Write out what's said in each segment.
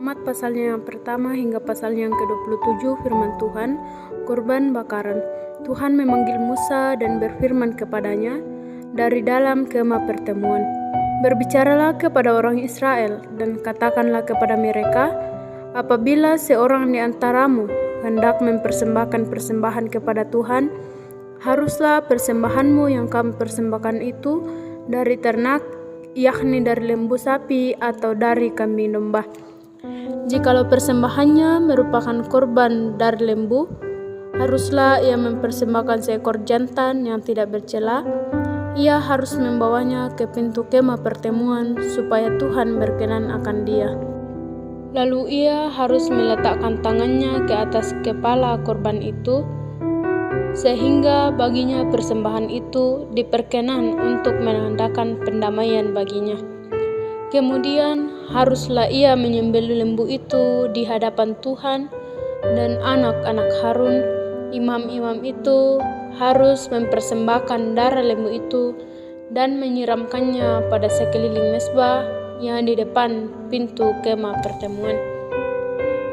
Muhammad pasalnya yang pertama hingga pasalnya yang ke-27 firman Tuhan, korban bakaran. Tuhan memanggil Musa dan berfirman kepadanya dari dalam kemah pertemuan. Berbicaralah kepada orang Israel dan katakanlah kepada mereka, apabila seorang di antaramu hendak mempersembahkan persembahan kepada Tuhan, haruslah persembahanmu yang kamu persembahkan itu dari ternak, yakni dari lembu sapi atau dari kambing domba. Jikalau persembahannya merupakan korban dari lembu, haruslah ia mempersembahkan seekor jantan yang tidak bercela. Ia harus membawanya ke pintu kemah pertemuan supaya Tuhan berkenan akan dia. Lalu ia harus meletakkan tangannya ke atas kepala korban itu, sehingga baginya persembahan itu diperkenan untuk menandakan pendamaian baginya. Kemudian haruslah ia menyembelih lembu itu di hadapan Tuhan, dan anak-anak Harun, imam-imam itu, harus mempersembahkan darah lembu itu dan menyiramkannya pada sekeliling mezbah yang di depan pintu kemah pertemuan.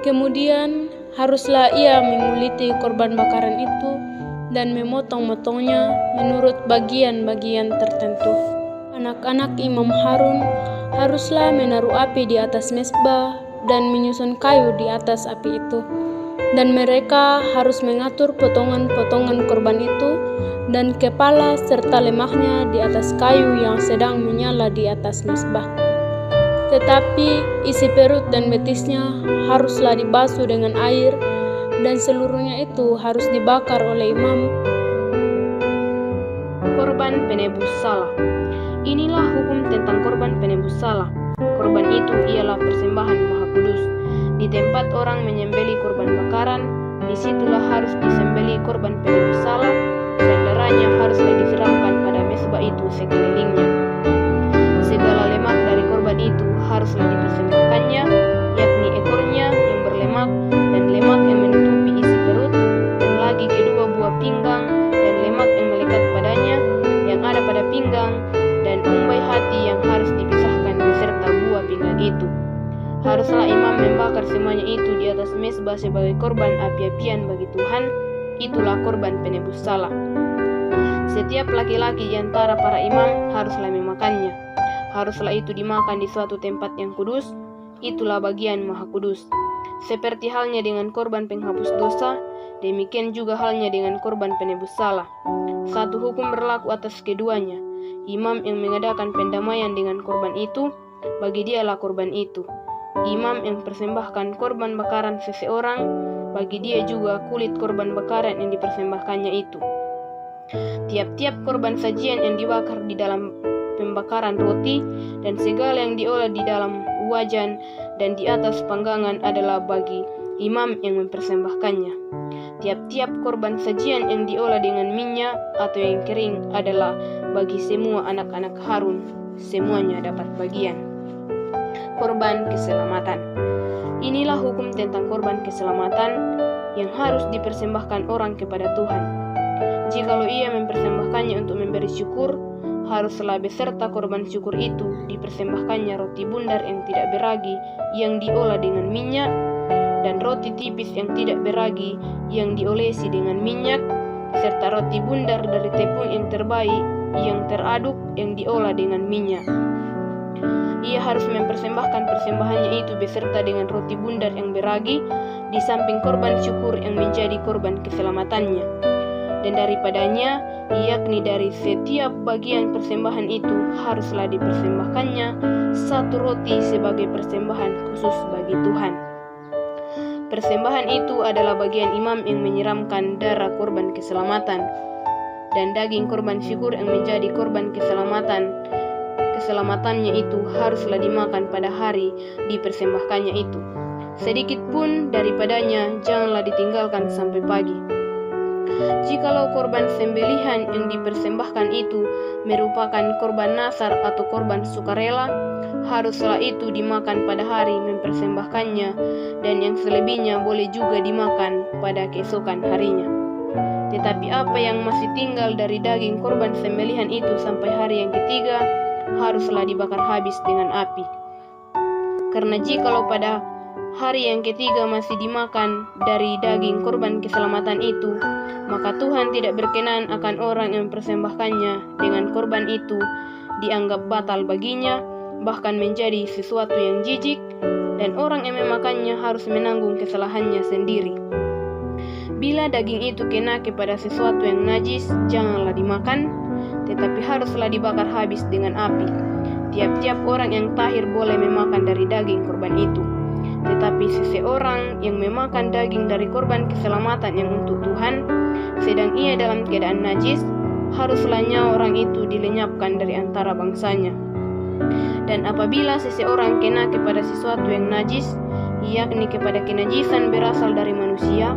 Kemudian haruslah ia menguliti korban bakaran itu dan memotong-motongnya menurut bagian-bagian tertentu. Anak-anak imam Harun haruslah menaruh api di atas mezbah dan menyusun kayu di atas api itu. Dan mereka harus mengatur potongan-potongan korban itu dan kepala serta lemaknya di atas kayu yang sedang menyala di atas mezbah. Tetapi isi perut dan betisnya haruslah dibasuh dengan air, dan seluruhnya itu harus dibakar oleh imam. Korban penebus salah. Inilah hukum tentang korban penebus salah. Korban itu ialah persembahan maha kudus. Di tempat orang menyembelih korban bakaran, disitulah harus disembelih korban penebus salah, dan darahnya haruslah disiramkan pada mezbah itu sekelilingnya. Segala lemak dari korban itu haruslah dipersembahkannya, yakni ekornya yang berlemak dan lemak yang menutupi isi perut, dan lagi kedua buah pinggang dan lemak yang melekat padanya yang ada pada pinggang, dan umbai hati yang harus dipisahkan beserta buah pinggang itu. Haruslah imam membakar semuanya itu di atas mezbah sebagai korban api-apian bagi Tuhan. Itulah korban penebus salah. Setiap laki-laki di antara para imam haruslah memakannya. Haruslah itu dimakan di suatu tempat yang kudus. Itulah bagian maha kudus. Seperti halnya dengan korban penghapus dosa, demikian juga halnya dengan korban penebus salah. Satu hukum berlaku atas keduanya. Imam yang mengadakan pendamaian dengan korban itu, bagi dialah korban itu. Imam yang persembahkan korban bakaran seseorang, bagi dia juga kulit korban bakaran yang dipersembahkannya itu. Tiap-tiap korban sajian yang dibakar di dalam pembakaran roti dan segala yang diolah di dalam wajan dan di atas panggangan adalah bagi imam yang mempersembahkannya. Tiap-tiap korban sajian yang diolah dengan minyak atau yang kering adalah bagi semua anak-anak Harun. Semuanya dapat bagian. Korban keselamatan. Inilah hukum tentang korban keselamatan yang harus dipersembahkan orang kepada Tuhan. Jikalau ia mempersembahkannya untuk memberi syukur, haruslah beserta korban syukur itu dipersembahkannya roti bundar yang tidak beragi yang diolah dengan minyak, dan roti tipis yang tidak beragi yang diolesi dengan minyak, serta roti bundar dari tepung yang terbaik yang teraduk yang diolah dengan minyak. Ia harus mempersembahkan persembahannya itu beserta dengan roti bundar yang beragi di samping korban syukur yang menjadi korban keselamatannya. Dan daripadanya, yakni dari setiap bagian persembahan itu haruslah dipersembahkannya satu roti sebagai persembahan khusus bagi Tuhan. Persembahan itu adalah bagian imam yang menyiramkan darah korban keselamatan, dan daging korban syukur yang menjadi korban keselamatannya itu haruslah dimakan pada hari dipersembahkannya itu. Sedikit pun daripadanya janganlah ditinggalkan sampai pagi. Jikalau korban sembelihan yang dipersembahkan itu merupakan korban nasar atau korban sukarela, haruslah itu dimakan pada hari mempersembahkannya, dan yang selebihnya boleh juga dimakan pada keesokan harinya. Tetapi apa yang masih tinggal dari daging korban sembelihan itu sampai hari yang ketiga, haruslah dibakar habis dengan api. Karena jikalau pada hari yang ketiga masih dimakan dari daging korban keselamatan itu, maka Tuhan tidak berkenan akan orang yang mempersembahkannya dengan korban itu dianggap batal baginya, bahkan menjadi sesuatu yang jijik, dan orang yang memakannya harus menanggung kesalahannya sendiri. Bila daging itu kena kepada sesuatu yang najis, janganlah dimakan, tetapi haruslah dibakar habis dengan api. Tiap-tiap orang yang tahir boleh memakan dari daging korban itu. Tetapi seseorang yang memakan daging dari korban keselamatan yang untuk Tuhan, sedang ia dalam keadaan najis, haruslah nyawa orang itu dilenyapkan dari antara bangsanya. Dan apabila seseorang kena kepada sesuatu yang najis, yakni kepada kenajisan berasal dari manusia,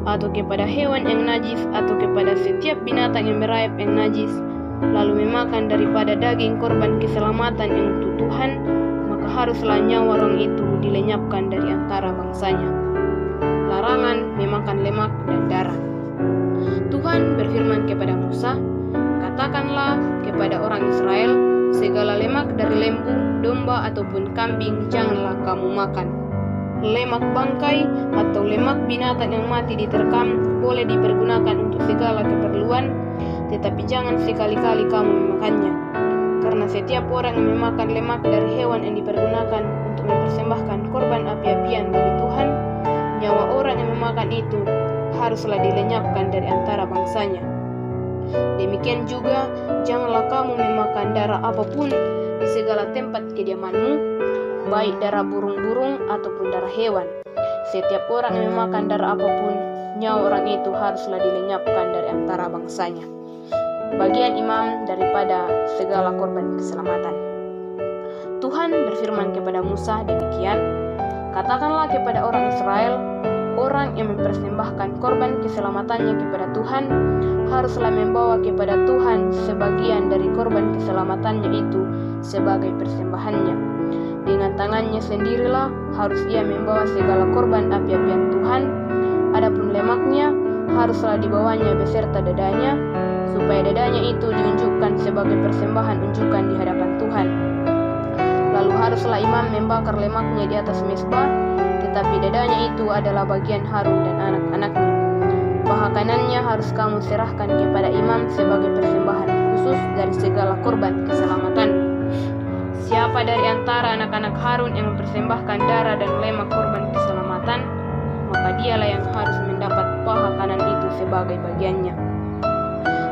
atau kepada hewan yang najis, atau kepada setiap binatang yang merayap yang najis, lalu memakan daripada daging korban keselamatan yang untuk Tuhan, maka haruslah nyawa orang itu dilenyapkan dari antara bangsanya. Larangan memakan lemak dan darah. Tuhan berfirman kepada Musa, "Katakanlah kepada orang Israel, segala lemak dari lembu, domba ataupun kambing janganlah kamu makan. Lemak bangkai atau lemak binatang yang mati diterkam boleh dipergunakan untuk segala keperluan, tetapi jangan sekali-kali kamu memakannya. Karena setiap orang yang memakan lemak dari hewan yang dipergunakan untuk mempersembahkan korban api-apian bagi Tuhan, nyawa orang yang memakan itu haruslah dilenyapkan dari antara bangsanya. Demikian juga, janganlah kamu memakan darah apapun di segala tempat kediamanmu, baik darah burung-burung ataupun darah hewan. Setiap orang yang memakan darah apapun, nyawa orang itu haruslah dilenyapkan dari antara bangsanya." Bagian imam daripada segala korban keselamatan. Tuhan berfirman kepada Musa demikian, "Katakanlah kepada orang Israel, orang yang mempersembahkan korban keselamatannya kepada Tuhan, haruslah membawa kepada Tuhan sebagian dari korban keselamatannya itu sebagai persembahannya. Dengan tangannya sendirilah harus ia membawa segala korban api-apian Tuhan. Adapun lemaknya haruslah dibawanya beserta dadanya, supaya dadanya itu diunjukkan sebagai persembahan unjukan di hadapan Tuhan. Lalu haruslah imam membakar lemaknya di atas mezbah, tetapi dadanya itu adalah bagian Harun dan anak-anaknya. Paha kanannya harus kamu serahkan kepada imam sebagai persembahan khusus dari segala korban keselamatan. Siapa dari antara anak-anak Harun yang mempersembahkan darah dan lemak korban keselamatan, maka dialah yang harus mendapat paha kanan itu sebagai bagiannya.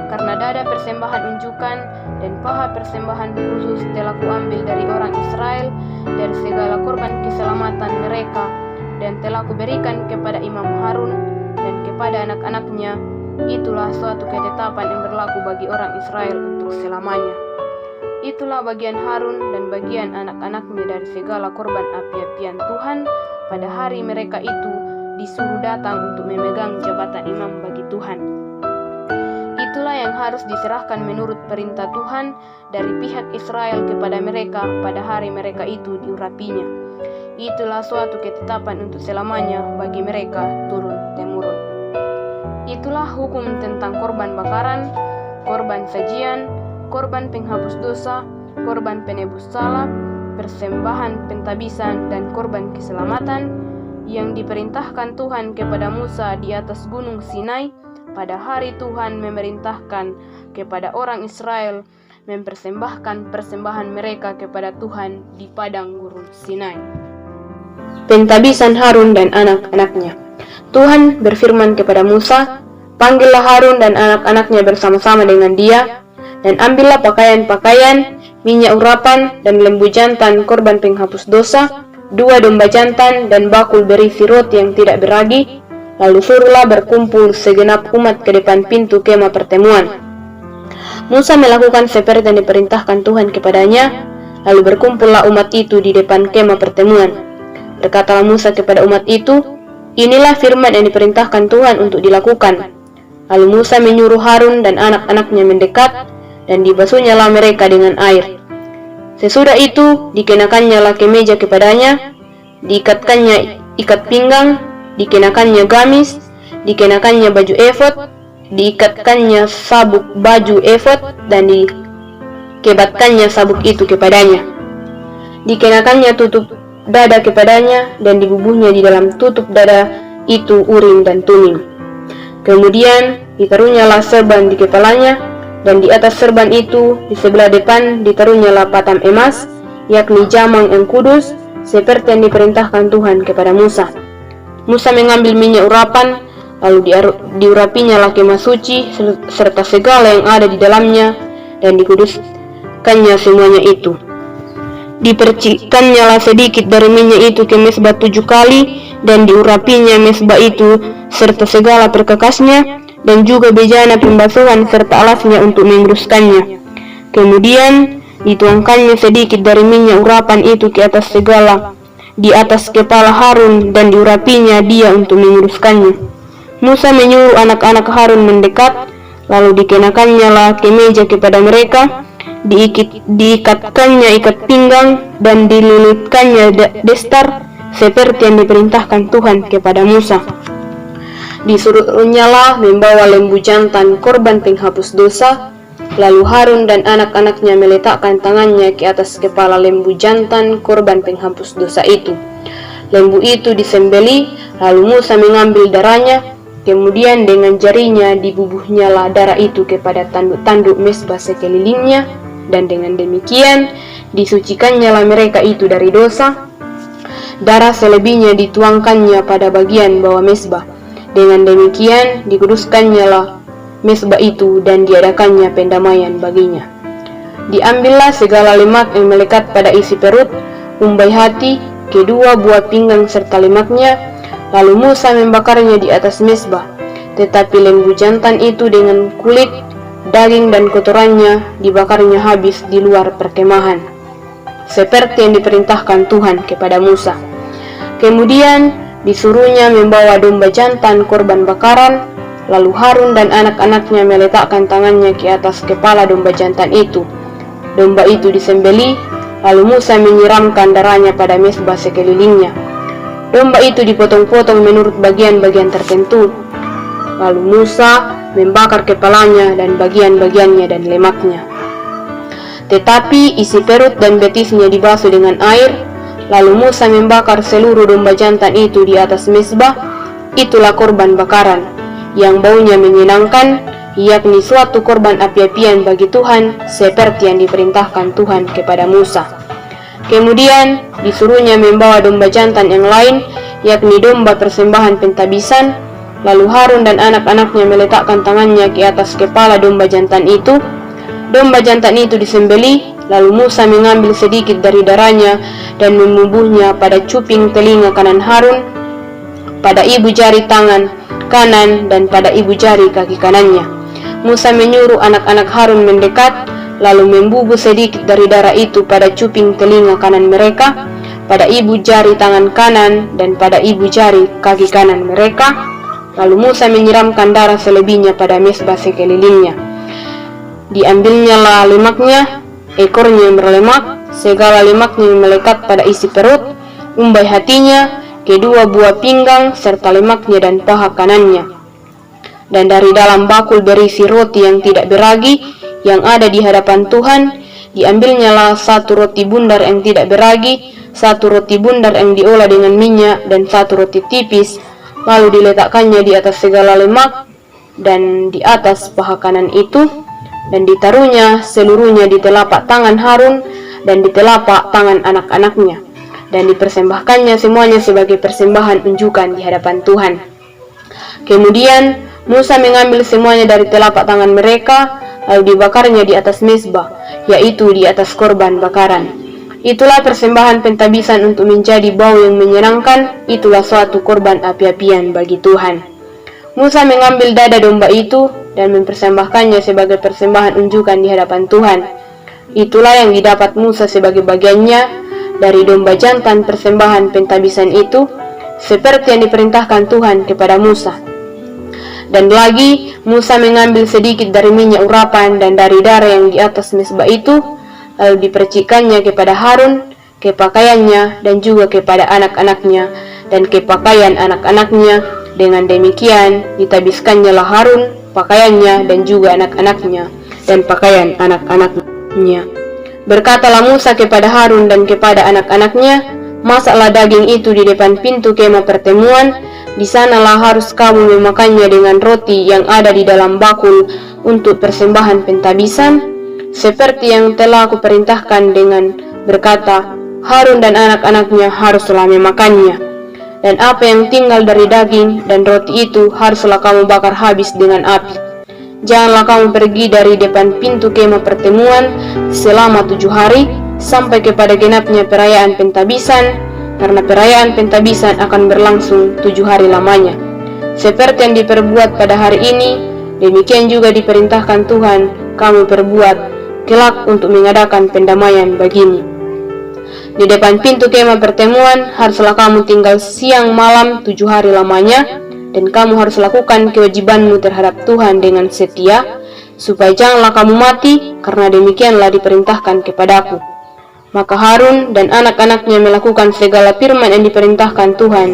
Karena dada persembahan unjukan dan paha persembahan khusus telah kuambil dari orang Israel dari segala korban keselamatan mereka, dan telah kuberikan kepada Imam Harun dan kepada anak-anaknya, itulah suatu ketetapan yang berlaku bagi orang Israel untuk selamanya. Itulah bagian Harun dan bagian anak-anaknya dari segala korban api-apian Tuhan pada hari mereka itu disuruh datang untuk memegang jabatan imam bagi Tuhan. Itulah yang harus diserahkan menurut perintah Tuhan dari pihak Israel kepada mereka pada hari mereka itu diurapinya. Itulah suatu ketetapan untuk selamanya bagi mereka turun-temurun. Itulah hukum tentang korban bakaran, korban sajian, korban penghapus dosa, korban penebus salah, persembahan pentabisan, dan korban keselamatan yang diperintahkan Tuhan kepada Musa di atas gunung Sinai pada hari Tuhan memerintahkan kepada orang Israel mempersembahkan persembahan mereka kepada Tuhan di padang gurun Sinai. Pentabisan Harun dan anak-anaknya. Tuhan berfirman kepada Musa, "Panggillah Harun dan anak-anaknya bersama-sama dengan dia, dan ambillah pakaian-pakaian, minyak urapan, dan lembu jantan korban penghapus dosa, 2 domba jantan, dan bakul berisi roti yang tidak beragi. Lalu suruhlah berkumpul segenap umat ke depan pintu kemah pertemuan." Musa melakukan seperti yang diperintahkan Tuhan kepadanya. Lalu berkumpullah umat itu di depan kemah pertemuan. Berkatalah Musa kepada umat itu, "Inilah firman yang diperintahkan Tuhan untuk dilakukan." Lalu Musa menyuruh Harun dan anak-anaknya mendekat, dan dibasuhnyalah mereka dengan air. Sesudah itu dikenakannya kemeja kepadanya, diikatkannya ikat pinggang, dikenakannya gamis, dikenakannya baju efod, diikatkannya sabuk baju efod, dan dikebatkannya sabuk itu kepadanya. Dikenakannya tutup dada kepadanya dan dibubuhnya di dalam tutup dada itu Urim dan Tumim. Kemudian ditaruhnyalah serban di kepalanya, dan di atas serban itu di sebelah depan ditaruhnyalah patam emas, yakni jamang yang kudus, seperti yang diperintahkan Tuhan kepada Musa. Musa mengambil minyak urapan, lalu diurapinya kemah suci serta segala yang ada di dalamnya, dan dikuduskannya semuanya itu. Dipercikkannya sedikit dari minyak itu ke mezbah 7 kali, dan diurapinya mezbah itu serta segala perkakasnya, dan juga bejana pembasuhan serta alasnya untuk menguruskannya. Kemudian dituangkannya sedikit dari minyak urapan itu ke atas segala di atas kepala Harun, dan diurapinya dia untuk menguruskannya. Musa menyuruh anak-anak Harun mendekat, lalu dikenakannya kemeja kepada mereka, diikatkannya ikat pinggang, dan dililitkannya destar seperti yang diperintahkan Tuhan kepada Musa. Disuruhnyalah membawa lembu jantan korban penghapus dosa, lalu Harun dan anak-anaknya meletakkan tangannya ke atas kepala lembu jantan korban penghapus dosa itu. Lembu itu disembeli, lalu Musa mengambil darahnya, kemudian dengan jarinya dibubuhnyalah darah itu kepada tanduk-tanduk mezbah sekelilingnya, dan dengan demikian disucikannya mereka itu dari dosa. Darah selebihnya dituangkannya pada bagian bawah mezbah. Dengan demikian dikuduskannya mezbah itu, dan diadakannya pendamaian baginya. Diambillah segala lemak yang melekat pada isi perut, umbai hati, kedua buah pinggang serta lemaknya, lalu Musa membakarnya di atas mezbah. Tetapi lembu jantan itu dengan kulit, daging dan kotorannya dibakarnya habis di luar perkemahan, seperti yang diperintahkan Tuhan kepada Musa. Kemudian disuruhnya membawa domba jantan korban bakaran, lalu Harun dan anak-anaknya meletakkan tangannya ke atas kepala domba jantan itu. Domba itu disembeli, lalu Musa menyiramkan darahnya pada mezbah sekelilingnya. Domba itu dipotong-potong menurut bagian-bagian tertentu. Lalu Musa membakar kepalanya dan bagian-bagiannya dan lemaknya. Tetapi isi perut dan betisnya dibasuh dengan air. Lalu Musa membakar seluruh domba jantan itu di atas mezbah. Itulah korban bakaran yang baunya menyenangkan, yakni suatu korban api-apian bagi Tuhan, seperti yang diperintahkan Tuhan kepada Musa. Kemudian disuruhnya membawa domba jantan yang lain, yakni domba persembahan pentabisan. Lalu Harun dan anak-anaknya meletakkan tangannya ke atas kepala domba jantan itu. Domba jantan itu disembeli, lalu Musa mengambil sedikit dari darahnya dan membubuhnya pada cuping telinga kanan Harun, pada ibu jari tangan kanan, dan pada ibu jari kaki kanannya. Musa menyuruh anak-anak Harun mendekat, lalu membubuh sedikit dari darah itu pada cuping telinga kanan mereka, pada ibu jari tangan kanan, dan pada ibu jari kaki kanan mereka. Lalu Musa menyiramkan darah selebihnya pada mezbah sekelilingnya. Diambilnya lemaknya, ekornya yang berlemak, segala lemaknya yang melekat pada isi perut, umbai hatinya, kedua buah pinggang, serta lemaknya dan paha kanannya. Dan dari dalam bakul berisi roti yang tidak beragi yang ada di hadapan Tuhan, diambilnya satu roti bundar yang tidak beragi, satu roti bundar yang diolah dengan minyak, dan satu roti tipis, lalu diletakkannya di atas segala lemak dan di atas paha kanan itu, dan ditaruhnya seluruhnya di telapak tangan Harun dan di telapak tangan anak-anaknya, dan dipersembahkannya semuanya sebagai persembahan unjukan di hadapan Tuhan. Kemudian Musa mengambil semuanya dari telapak tangan mereka, lalu dibakarnya di atas mezbah, yaitu di atas korban bakaran. Itulah persembahan pentabisan untuk menjadi bau yang menyenangkan, itulah suatu korban api-apian bagi Tuhan. Musa mengambil dada domba itu dan mempersembahkannya sebagai persembahan unjukan di hadapan Tuhan. Itulah yang didapat Musa sebagai bagiannya dari domba jantan persembahan pentabisan itu, seperti yang diperintahkan Tuhan kepada Musa. Dan lagi Musa mengambil sedikit dari minyak urapan dan dari darah yang di atas mezbah itu, lalu dipercikkannya kepada Harun, ke pakaiannya, dan juga kepada anak-anaknya, dan ke pakaian anak-anaknya. Dengan demikian ditabiskannya Harun, pakaiannya, dan juga anak-anaknya, dan pakaian anak-anaknya. Berkatalah Musa kepada Harun dan kepada anak-anaknya, masaklah daging itu di depan pintu kemah pertemuan. Di sanalah harus kamu memakannya dengan roti yang ada di dalam bakul untuk persembahan pentabisan, seperti yang telah aku perintahkan dengan berkata, Harun dan anak-anaknya haruslah memakannya. Dan apa yang tinggal dari daging dan roti itu haruslah kamu bakar habis dengan api. Janganlah kamu pergi dari depan pintu kemah pertemuan selama 7 hari sampai kepada genapnya perayaan pentabisan, karena perayaan pentabisan akan berlangsung 7 hari lamanya. Seperti yang diperbuat pada hari ini, demikian juga diperintahkan Tuhan kamu perbuat kelak untuk mengadakan pendamaian bagimu. Di depan pintu kemah pertemuan haruslah kamu tinggal siang malam 7 hari lamanya, dan kamu harus lakukan kewajibanmu terhadap Tuhan dengan setia, supaya janganlah kamu mati, karena demikianlah diperintahkan kepadaku. Maka Harun dan anak-anaknya melakukan segala firman yang diperintahkan Tuhan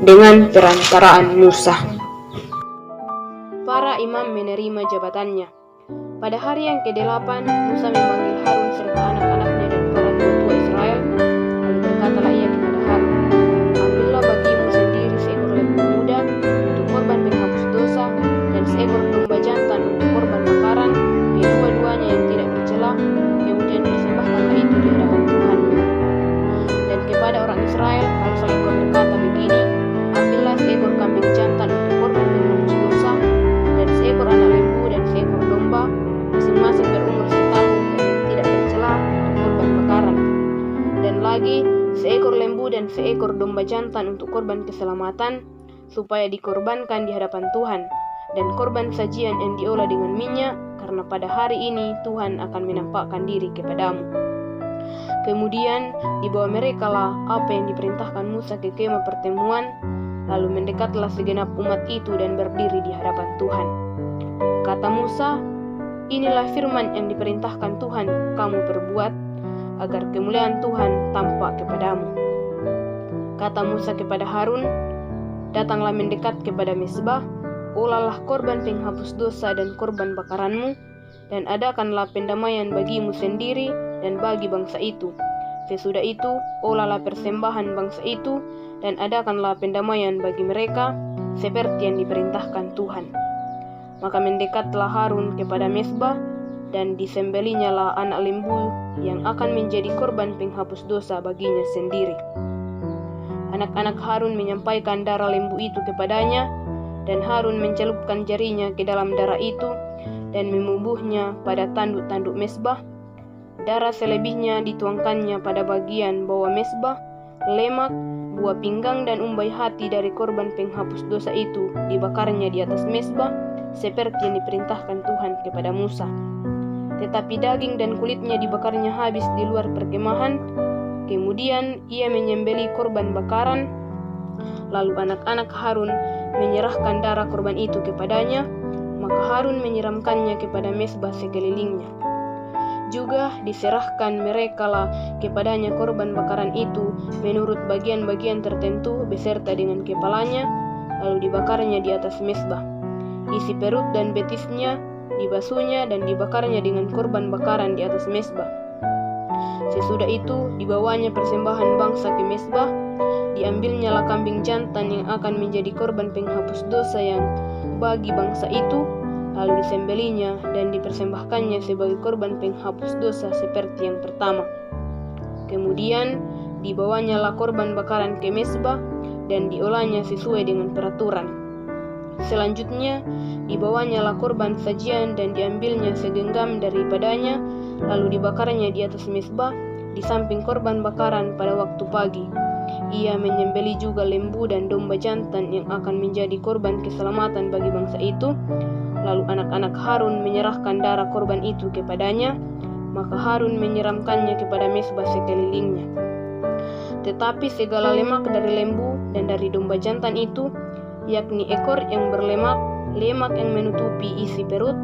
dengan perantaraan Musa. Para imam menerima jabatannya. Pada hari yang ke-8, Musa memanggil Harun serta anak-anaknya dan para tua Israel. Lalu berkatalah ia kepada Harun, ambillah bagimu sendiri seekor lembu muda untuk korban penghapus dosa, dan seekor domba jantan untuk korban bakaran, kedua-duanya yang tidak bercela. Kemudian persembahkanlah itu di hadapan Tuhan. Dan kepada orang Israel haruslah engkau berkata begini, ambillah seekor kambing jantan untuk korban penghapus dosa, dan seekor anak lembu dan seekor domba, masing-masing berumur setahun dan tidak bercela untuk korban bakaran. Dan lagi seekor lembu dan seekor domba jantan untuk korban keselamatan, supaya dikorbankan di hadapan Tuhan, dan korban sajian yang diolah dengan minyak, karena pada hari ini Tuhan akan menampakkan diri kepadamu. Kemudian dibawa merekalah apa yang diperintahkan Musa ke kemah pertemuan, lalu mendekatlah segenap umat itu dan berdiri di hadapan Tuhan. Kata Musa, inilah firman yang diperintahkan Tuhan kamu perbuat, agar kemuliaan Tuhan tampak kepadamu. Kata Musa kepada Harun, datanglah mendekat kepada mezbah, olahlah korban penghapus dosa dan korban bakaranmu, dan adakanlah pendamaian bagimu sendiri dan bagi bangsa itu. Sesudah itu, olahlah persembahan bangsa itu, dan adakanlah pendamaian bagi mereka, seperti yang diperintahkan Tuhan. Maka mendekatlah Harun kepada mezbah, dan disembelihnyalah anak lembu yang akan menjadi korban penghapus dosa baginya sendiri. Anak-anak Harun menyampaikan darah lembu itu kepadanya, dan Harun mencelupkan jarinya ke dalam darah itu, dan memubuhnya pada tanduk-tanduk mezbah. Darah selebihnya dituangkannya pada bagian bawah mezbah, lemak, buah pinggang dan umbai hati dari korban penghapus dosa itu dibakarnya di atas mezbah, seperti yang diperintahkan Tuhan kepada Musa. Tetapi daging dan kulitnya dibakarnya habis di luar perkemahan. Kemudian ia menyembelih korban bakaran, lalu anak-anak Harun menyerahkan darah korban itu kepadanya, maka Harun menyiramkannya kepada mezbah sekelilingnya. Juga diserahkan merekalah kepadanya korban bakaran itu menurut bagian-bagian tertentu beserta dengan kepalanya, lalu dibakarnya di atas mezbah. Isi perut dan betisnya dibasuhnya dan dibakarnya dengan korban bakaran di atas mezbah. Sesudah itu dibawanya persembahan bangsa ke mezbah, diambilnyalah kambing jantan yang akan menjadi korban penghapus dosa yang bagi bangsa itu, lalu disembelihnya dan dipersembahkannya sebagai korban penghapus dosa seperti yang pertama. Kemudian dibawanyalah korban bakaran ke mezbah dan diolahnya sesuai dengan peraturan. Selanjutnya dibawanyalah korban sajian dan diambilnya segenggam daripadanya, lalu dibakarnya di atas mezbah di samping korban bakaran pada waktu pagi. Ia menyembelih juga lembu dan domba jantan yang akan menjadi korban keselamatan bagi bangsa itu. Lalu anak-anak Harun menyerahkan darah korban itu kepadanya, maka Harun menyiramkannya kepada mezbah sekelilingnya. Tetapi segala lemak dari lembu dan dari domba jantan itu, yakni ekor yang berlemak, lemak yang menutupi isi perut,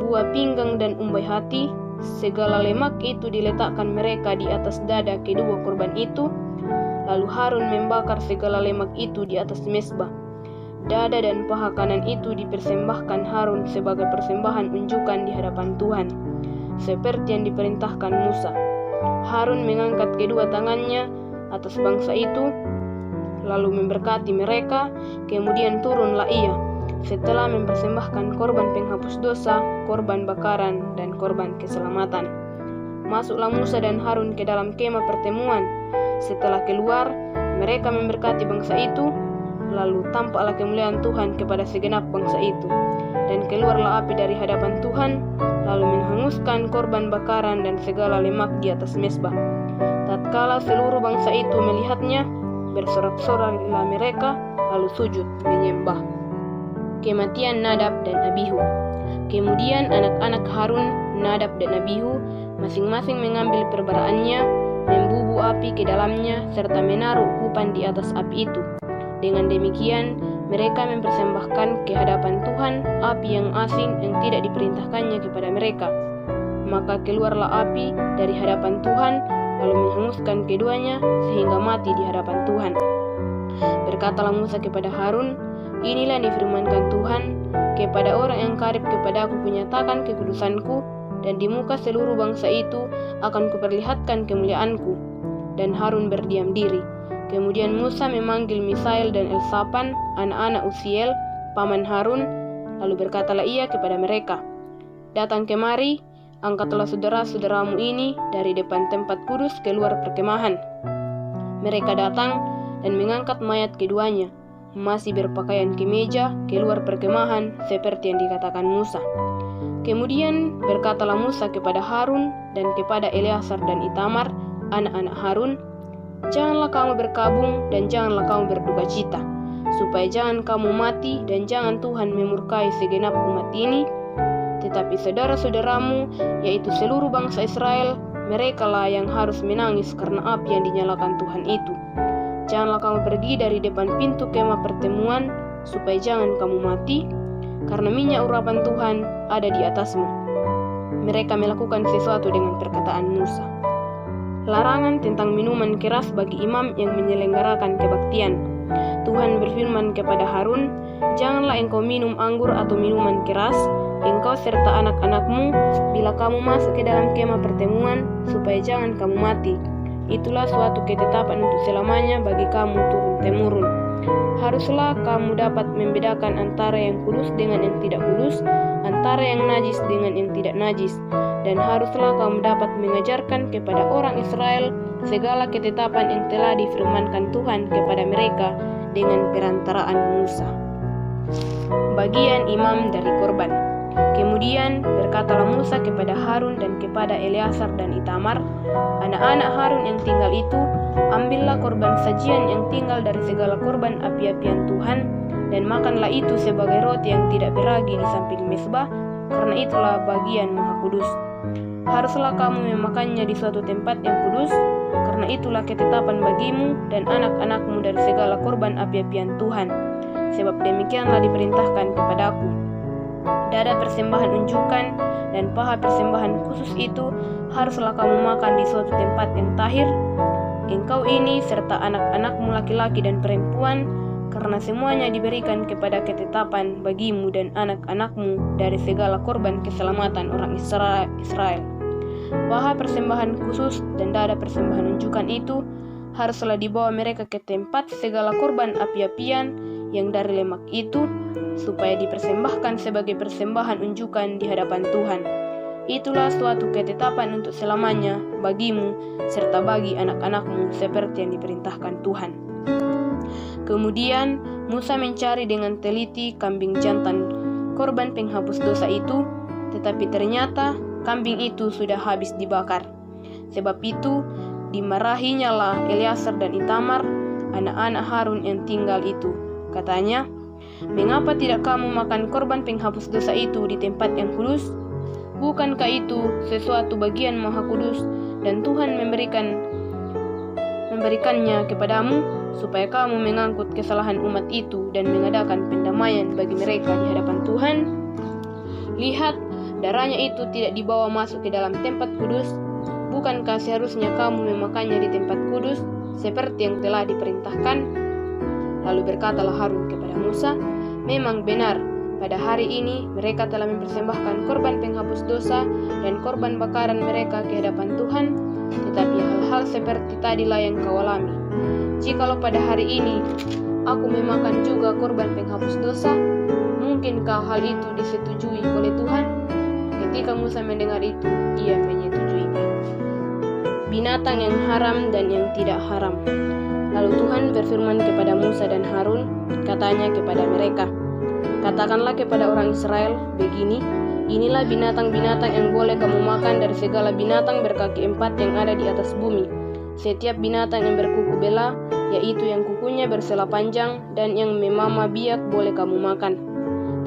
buah pinggang dan umbai hati, segala lemak itu diletakkan mereka di atas dada kedua korban itu. Lalu Harun membakar segala lemak itu di atas mezbah. Dada dan paha kanan itu dipersembahkan Harun sebagai persembahan unjukan di hadapan Tuhan, seperti yang diperintahkan Musa. Harun mengangkat kedua tangannya atas bangsa itu, lalu memberkati mereka. Kemudian turunlah ia setelah mempersembahkan korban penghapus dosa, korban bakaran, dan korban keselamatan. Masuklah Musa dan Harun ke dalam kemah pertemuan. Setelah keluar, mereka memberkati bangsa itu, lalu tampaklah kemuliaan Tuhan kepada segenap bangsa itu. Dan keluarlah api dari hadapan Tuhan, lalu menghanguskan korban bakaran dan segala lemak di atas mezbah. Tatkala seluruh bangsa itu melihatnya, bersorak-soraklah mereka, lalu sujud menyembah. Kematian Nadab dan Abihu. Kemudian anak-anak Harun, Nadab dan Abihu, masing-masing mengambil perbaraannya, membubu api ke dalamnya, serta menaruh ukupan di atas api itu. Dengan demikian, mereka mempersembahkan ke hadapan Tuhan api yang asing yang tidak diperintahkannya kepada mereka. Maka keluarlah api dari hadapan Tuhan, lalu menghanguskan keduanya sehingga mati di hadapan Tuhan. Berkatalah Musa kepada Harun, "Inilah yang difirmankan Tuhan, kepada orang yang karib kepadaku kunyatakan kekudusanku, dan di muka seluruh bangsa itu akan kuperlihatkan kemuliaanku." Dan Harun berdiam diri. Kemudian Musa memanggil Misael dan Elsafan, anak-anak Uziel, paman Harun, lalu berkatalah ia kepada mereka, "Datang kemari, angkatlah saudara-saudaramu ini dari depan tempat kudus keluar perkemahan." Mereka datang dan mengangkat mayat keduanya, masih berpakaian kemeja, keluar perkemahan seperti yang dikatakan Musa. Kemudian berkatalah Musa kepada Harun dan kepada Eleazar dan Itamar, anak-anak Harun, "Janganlah kamu berkabung dan janganlah kamu berduka cita, supaya jangan kamu mati dan jangan Tuhan memurkai segenap umat ini, tetapi saudara-saudaramu, yaitu seluruh bangsa Israel, merekalah yang harus menangis karena api yang dinyalakan Tuhan itu. Janganlah kamu pergi dari depan pintu kemah pertemuan, supaya jangan kamu mati, karena minyak urapan Tuhan ada di atasmu." Mereka melakukan sesuatu dengan perkataan Musa. Larangan tentang minuman keras bagi imam yang menyelenggarakan kebaktian. Tuhan berfirman kepada Harun, "Janganlah engkau minum anggur atau minuman keras, engkau serta anak-anakmu, bila kamu masuk ke dalam kemah pertemuan, supaya jangan kamu mati. Itulah suatu ketetapan untuk selamanya bagi kamu turun-temurun. Haruslah kamu dapat membedakan antara yang kudus dengan yang tidak kudus, antara yang najis dengan yang tidak najis. Dan haruslah kamu dapat mengajarkan kepada orang Israel segala ketetapan yang telah difirmankan Tuhan kepada mereka dengan perantaraan Musa." Bagian imam dari korban. Kemudian berkatalah Musa kepada Harun dan kepada Eleazar dan Itamar, anak-anak Harun yang tinggal itu, "Ambillah korban sajian yang tinggal dari segala korban api-apian Tuhan, dan makanlah itu sebagai roti yang tidak beragi di samping mezbah, karena itulah bagian maha kudus. Haruslah kamu memakannya di suatu tempat yang kudus, karena itulah ketetapan bagimu dan anak-anakmu dari segala korban api-apian Tuhan, sebab demikianlah diperintahkan kepadaku. Dada persembahan unjukan dan paha persembahan khusus itu haruslah kamu makan di suatu tempat yang tahir, engkau ini serta anak-anakmu laki-laki dan perempuan, karena semuanya diberikan kepada ketetapan bagimu dan anak-anakmu dari segala korban keselamatan orang Israel. Paha persembahan khusus dan dada persembahan unjukan itu haruslah dibawa mereka ke tempat segala korban api-apian yang dari lemak itu, supaya dipersembahkan sebagai persembahan unjukan di hadapan Tuhan. Itulah suatu ketetapan untuk selamanya bagimu serta bagi anak-anakmu seperti yang diperintahkan Tuhan." Kemudian Musa mencari dengan teliti kambing jantan korban penghapus dosa itu, tetapi ternyata kambing itu sudah habis dibakar. Sebab itu dimarahinyalah Eleazar dan Itamar, anak-anak Harun yang tinggal itu. Katanya, "Mengapa tidak kamu makan korban penghapus dosa itu di tempat yang kudus? Bukankah itu sesuatu bagian maha kudus dan Tuhan memberikannya kepadamu, supaya kamu mengangkut kesalahan umat itu dan mengadakan pendamaian bagi mereka di hadapan Tuhan? Lihat, darahnya itu tidak dibawa masuk ke dalam tempat kudus. Bukankah seharusnya kamu memakannya di tempat kudus seperti yang telah diperintahkan?" Lalu berkatalah Harun kepada Musa, "Memang benar, pada hari ini mereka telah mempersembahkan korban penghapus dosa dan korban bakaran mereka ke hadapan Tuhan, tetapi hal-hal hal seperti tadilah yang kau alami. Jikalau pada hari ini aku memakan juga korban penghapus dosa, mungkinkah hal itu disetujui oleh Tuhan? Ketika Musa mendengar itu, ia menyetujuinya. Binatang yang haram dan yang tidak haram. Lalu Tuhan berfirman kepada Musa dan Harun, katanya kepada mereka, katakanlah kepada orang Israel begini, inilah binatang-binatang yang boleh kamu makan dari segala binatang berkaki 4 yang ada di atas bumi. Setiap binatang yang berkuku bela, yaitu yang kukunya bersela panjang dan yang memama biak boleh kamu makan.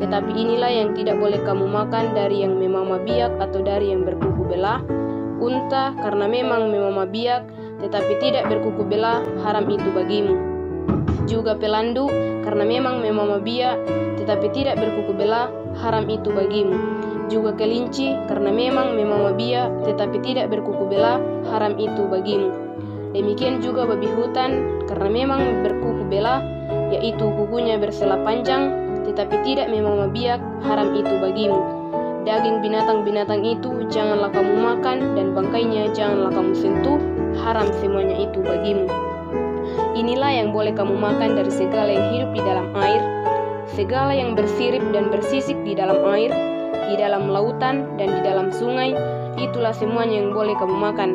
Tetapi inilah yang tidak boleh kamu makan dari yang memama biak atau dari yang berkuku bela. Unta, karena memang memama biak tetapi tidak berkuku bela, haram itu bagimu. Juga pelandu, karena memang memama biak tetapi tidak berkuku bela, haram itu bagimu. Juga kelinci, karena memang memama biak tetapi tidak berkuku bela, haram itu bagimu. Demikian juga babi hutan, karena memang berkuku bela, yaitu kukunya bersela panjang tetapi tidak memama biak, haram itu bagimu. Daging binatang-binatang itu janganlah kamu makan, dan bangkainya janganlah kamu sentuh, haram semuanya itu bagimu. Inilah yang boleh kamu makan dari segala yang hidup di dalam air, segala yang bersirip dan bersisik di dalam air, di dalam lautan dan di dalam sungai, itulah semuanya yang boleh kamu makan.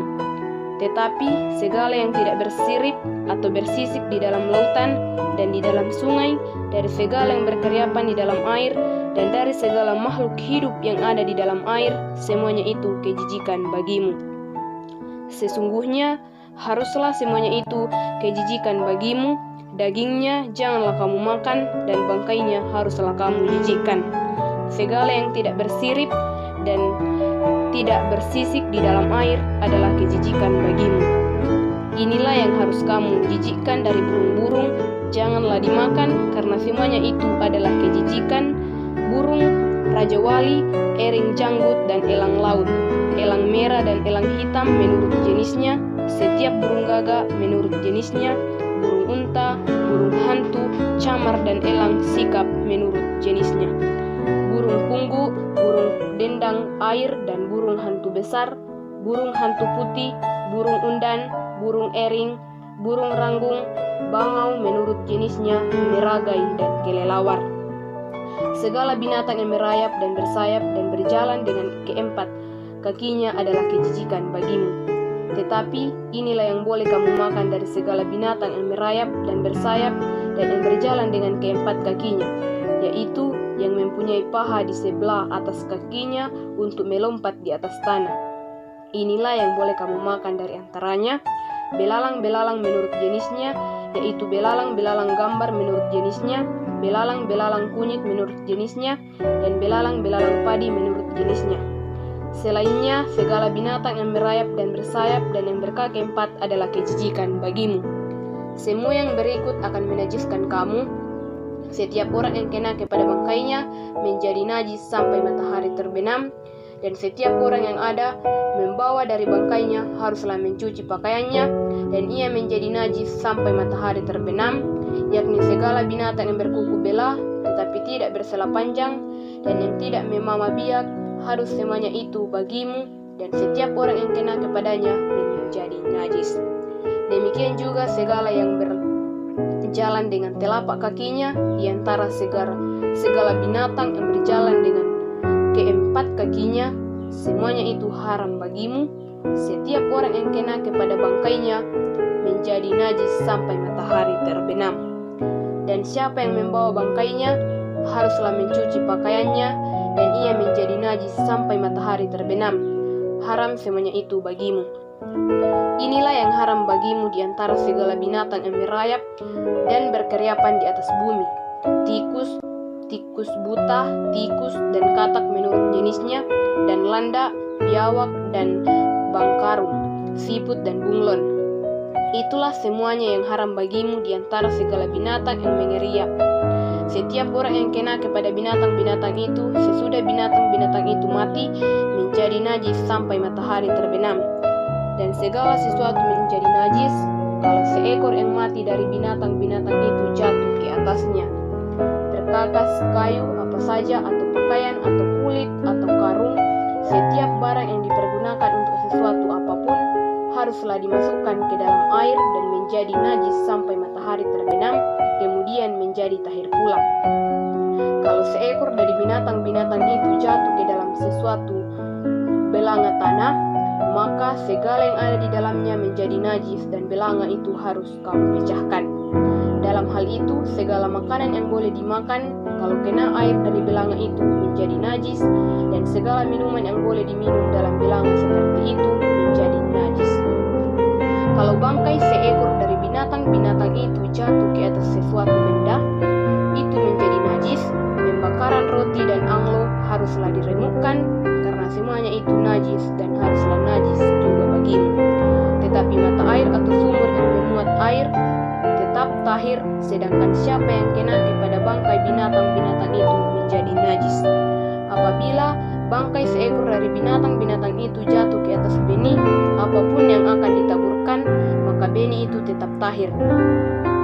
Tetapi segala yang tidak bersirip atau bersisik di dalam lautan dan di dalam sungai, dari segala yang berkeriapan di dalam air, dan dari segala makhluk hidup yang ada di dalam air, semuanya itu kejijikan bagimu. Sesungguhnya haruslah semuanya itu kejijikan bagimu, dagingnya janganlah kamu makan, dan bangkainya haruslah kamu jijikkan. Segala yang tidak bersirip dan tidak bersisik di dalam air adalah kejijikan bagimu. Inilah yang harus kamu jijikkan dari burung-burung, janganlah dimakan, karena semuanya itu adalah kejijikan. Burung, rajawali, ering janggut, dan elang laut, elang merah dan elang hitam menurut jenisnya, setiap burung gagak menurut jenisnya, burung unta, burung hantu, camar, dan elang sikap menurut jenisnya, burung punggu, burung dendang air, dan burung hantu besar, burung hantu putih, burung undan, burung ering, burung ranggung, bangau menurut jenisnya, meragai, dan kelelawar. Segala binatang yang merayap dan bersayap dan berjalan dengan keempat kakinya adalah kejijikan bagimu. Tetapi inilah yang boleh kamu makan dari segala binatang yang merayap dan bersayap dan yang berjalan dengan keempat kakinya, yaitu yang mempunyai paha di sebelah atas kakinya untuk melompat di atas tanah. Inilah yang boleh kamu makan dari antaranya: belalang-belalang menurut jenisnya, yaitu belalang-belalang gambar menurut jenisnya, belalang-belalang kunyit menurut jenisnya, dan belalang-belalang padi menurut jenisnya. Selainnya, segala binatang yang merayap dan bersayap dan yang berkaki 4 adalah kejijikan bagimu. Semua yang berikut akan menajiskan kamu. Setiap orang yang kena kepada bangkainya menjadi najis sampai matahari terbenam, dan setiap orang yang ada membawa dari bangkainya haruslah mencuci pakaiannya, dan ia menjadi najis sampai matahari terbenam, yakni segala binatang yang berkuku bela tetapi tidak bersela panjang, dan yang tidak memama biak, harus semuanya itu bagimu, dan setiap orang yang kena kepadanya menjadi najis. Demikian juga segala yang berjalan dengan telapak kakinya di antara segala binatang yang berjalan dengan keempat kakinya, semuanya itu haram bagimu. Setiap orang yang kena kepada bangkainya menjadi najis sampai matahari terbenam. Dan siapa yang membawa bangkainya haruslah mencuci pakaiannya, dan ia menjadi najis sampai matahari terbenam. Haram semuanya itu bagimu. Inilah yang haram bagimu di antara segala binatang yang merayap dan berkeriapan di atas bumi: tikus, tikus buta, tikus, dan katak menurut jenisnya, dan landa, biawak, dan bangkarung, siput, dan bunglon. Itulah semuanya yang haram bagimu di antara segala binatang yang mengeriap. Setiap orang yang kena kepada binatang-binatang itu sesudah binatang-binatang itu mati menjadi najis sampai matahari terbenam. Dan segala sesuatu menjadi najis kalau seekor yang mati dari binatang-binatang itu jatuh ke atasnya. Berkakas kayu apa saja, atau pakaian, atau kulit, atau karung, setiap barang yang dipergunakan untuk sesuatu apapun harus haruslah dimasukkan ke dalam air dan menjadi najis sampai matahari terbenam, kemudian menjadi tahir pula. Kalau seekor dari binatang-binatang itu jatuh ke dalam sesuatu belanga tanah, maka segala yang ada di dalamnya menjadi najis dan belanga itu harus kamu pecahkan. Dalam hal itu, segala makanan yang boleh dimakan kalau kena air dari belanga itu menjadi najis, dan segala minuman yang boleh diminum dalam belanga seperti itu menjadi najis. Kalau bangkai seekor dari binatang-binatang itu jatuh ke atas sesuatu benda, itu menjadi najis. Pembakaran roti dan anglo haruslah diremukkan, karena semuanya itu najis dan haruslah najis juga bagimu. Tetapi mata air atau sumur yang memuat air tetap tahir, sedangkan siapa yang kena kepada bangkai binatang-binatang itu menjadi najis. Apabila bangkai seekor dari binatang-binatang itu jatuh ke atas benih, apapun yang akan ditaburkan, maka benih itu tetap tahir.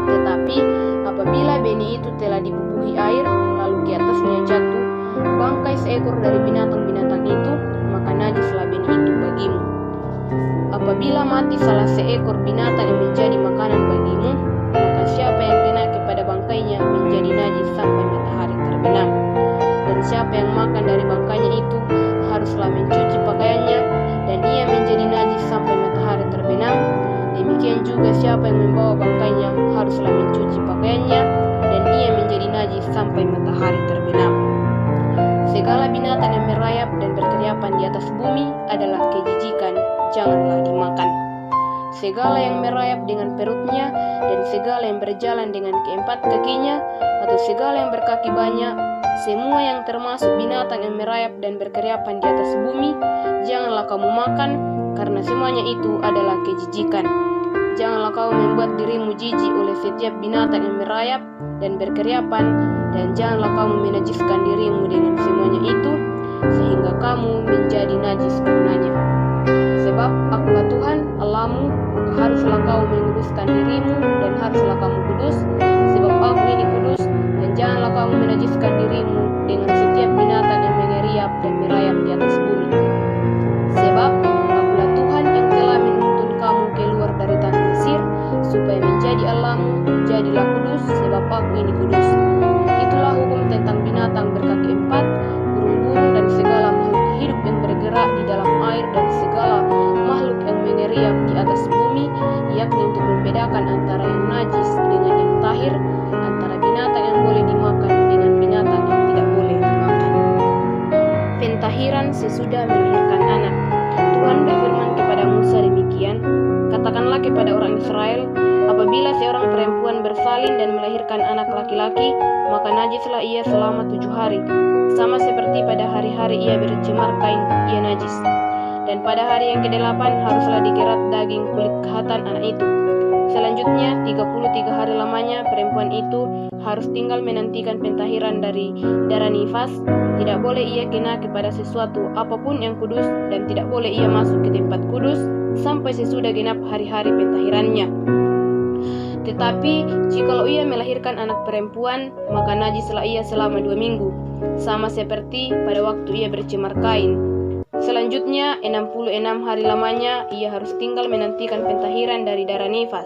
Tetapi apabila benih itu telah dibubuhi air, lalu di atasnya jatuh bangkai seekor dari binatang-binatang itu, maka najislah benih itu bagimu. Apabila mati salah seekor binatang yang menjadi makanan bagimu, maka siapa yang kena kepada bangkainya menjadi najis sampai matahari terbenam. Dan siapa yang makan dari bangkainya itu haruslah mencuci pakaiannya, dan ia menjadi najis sampai matahari terbenam. Demikian juga siapa yang membawa bangkainya haruslah mencuci pakaiannya, dan ia menjadi najis sampai matahari terbenam. Segala binatang yang merayap dan berkeriapan di atas bumi adalah kejijikan, janganlah dimakan. Segala yang merayap dengan perutnya, dan segala yang berjalan dengan keempat kakinya, atau segala yang berkaki banyak, semua yang termasuk binatang yang merayap dan berkeriapan di atas bumi, janganlah kamu makan, karena semuanya itu adalah kejijikan. Janganlah kau membuat dirimu jijik oleh setiap binatang yang merayap dan berkeriapan, dan janganlah kamu menajiskan dirimu dengan semuanya itu, sehingga kamu menjadi najis karenanya. Sebab akulah Tuhan Allahmu, maka haruslah kau menguduskan dirimu, dan haruslah kamu kudus, sebab aku ini kudus, dan janganlah kamu menajiskan dirimu dengan setiap binatang yang mengeriap dan merayap di atas bumi. Sebab akulah Tuhan yang telah menuntun kamu keluar dari tanah Mesir, supaya menjadi Allahmu, jadilah kudus, sebab aku ini kudus. Itulah hukum tentang binatang berkaki empat, burung-burung dan segala makhluk hidup yang bergerak di dalam air, dan segala makhluk yang mengeriap di atas bumi, yakni untuk membedakan antara yang najis dengan yang tahir, antara binatang yang boleh dimakan dengan binatang yang tidak boleh dimakan. Pentahiran sesudah melahirkan anak. Tuhan berfirman kepada Musa demikian, katakanlah kepada orang Israel, apabila seorang perempuan bersalin dan melahirkan anak laki-laki, maka najislah ia selama 7 hari, sama seperti pada hari-hari ia bercemar kain, ia najis. Dan pada hari yang ke-8 haruslah dikerat daging kulit kehatan anak itu. Selanjutnya 33 hari lamanya perempuan itu harus tinggal menantikan pentahiran dari darah nifas. Tidak boleh ia kena kepada sesuatu apapun yang kudus, dan tidak boleh ia masuk ke tempat kudus sampai sesudah genap hari-hari pentahirannya. Tetapi jikalau ia melahirkan anak perempuan, maka najislah ia selama 2 minggu, sama seperti pada waktu ia bercemar kain. Selanjutnya 66 hari lamanya ia harus tinggal menantikan pentahiran dari darah nifas.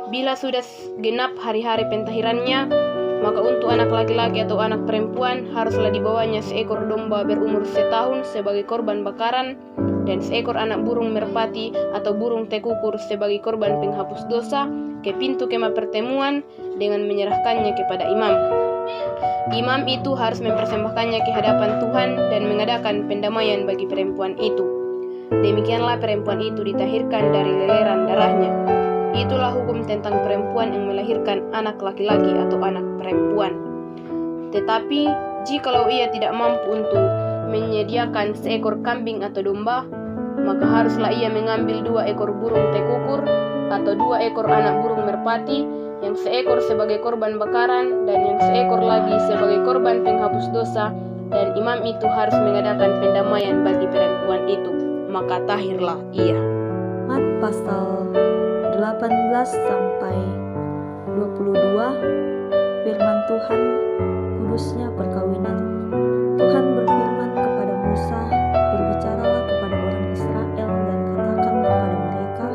Bila sudah genap hari-hari pentahirannya, maka untuk anak laki-laki atau anak perempuan haruslah dibawanya seekor domba berumur 1 tahun sebagai korban bakaran, dan seekor anak burung merpati atau burung tekukur sebagai korban penghapus dosa ke pintu kemah pertemuan dengan menyerahkannya kepada imam. Imam itu harus mempersembahkannya ke hadapan Tuhan dan mengadakan pendamaian bagi perempuan itu. Demikianlah perempuan itu ditahirkan dari leleran darahnya. Itulah hukum tentang perempuan yang melahirkan anak laki-laki atau anak perempuan. Tetapi jikalau ia tidak mampu untuk menyediakan seekor kambing atau domba, maka haruslah ia mengambil 2 ekor burung tekukur atau 2 ekor anak burung merpati, yang seekor sebagai korban bakaran dan yang seekor lagi sebagai korban penghapus dosa, dan imam itu harus mengadakan pendamaian bagi perempuan itu, maka tahirlah ia. Mat pasal 18 sampai 22. Firman Tuhan, kudusnya perkawinan. Tuhan berfirman kepada Musa, berbicaralah kepada orang Israel dan katakan kepada mereka,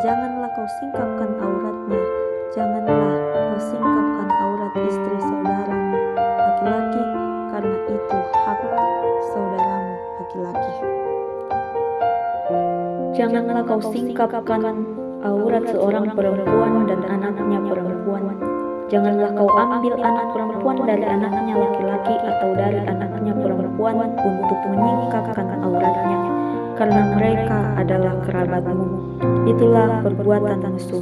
janganlah kau singkapkan auratnya. Janganlah kau singkapkan aurat istri saudaramu laki-laki, karena itu hak saudaramu laki-laki. Janganlah kau singkapkan aurat seorang perempuan dan anaknya perempuan. Janganlah kau ambil anak perempuan dari anaknya laki-laki atau dari anaknya perempuan untuk menyingkapkan auratnya, karena mereka adalah kerabatmu. Itulah perbuatan musuh.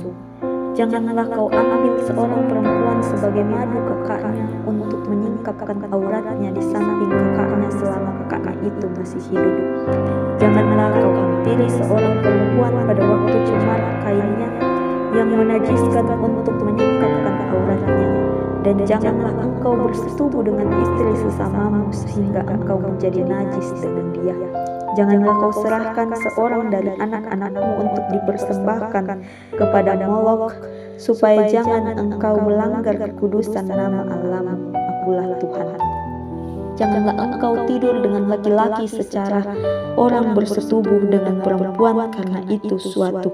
Janganlah kau ambil seorang perempuan sebagai madu kakaknya untuk menyingkapkan auratnya di samping kakaknya selama kakaknya itu masih hidup. Janganlah kau hampiri seorang perempuan pada waktu cemar kainnya yang menajiskan untuk menyingkapkan auratnya, dan janganlah engkau bersetubuh dengan istri sesamamu sehingga engkau menjadi najis dengan dia. Janganlah kau serahkan seorang dari anak-anakmu untuk dipersembahkan kepada Molok, supaya jangan engkau melanggar kekudusan nama Allahmu. Akulah Tuhan. Janganlah engkau tidur dengan laki-laki secara orang bersetubuh dengan perempuan, karena itu suatu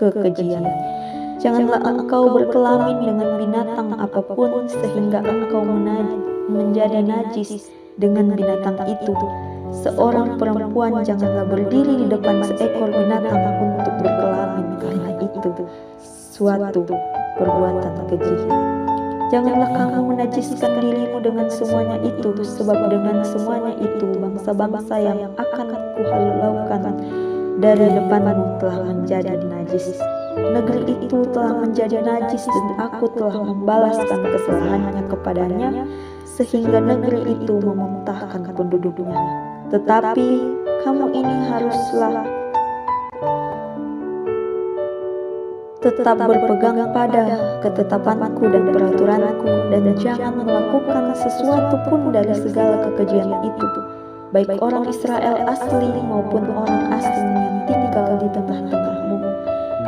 kekejian. Janganlah engkau berkelamin dengan binatang apapun sehingga engkau menjadi najis dengan binatang itu. Seorang perempuan janganlah berdiri di depan seekor binatang untuk berkelamin, karena itu suatu perbuatan keji. Janganlah kamu menajiskan dirimu dengan semuanya itu, sebab dengan semuanya itu bangsa-bangsa yang akan kuhalaukan dari depanmu telah menjadi najis. Negeri itu telah menjadi najis dan aku telah membalaskan kesalahannya kepadanya, sehingga negeri itu memuntahkan penduduknya. Tetapi kamu ini haruslah tetap berpegang pada ketetapanku dan peraturanku, dan jangan melakukan sesuatu pun dari segala kekejian itu, baik orang Israel asli maupun orang asing yang tinggal di tengah-tengahmu,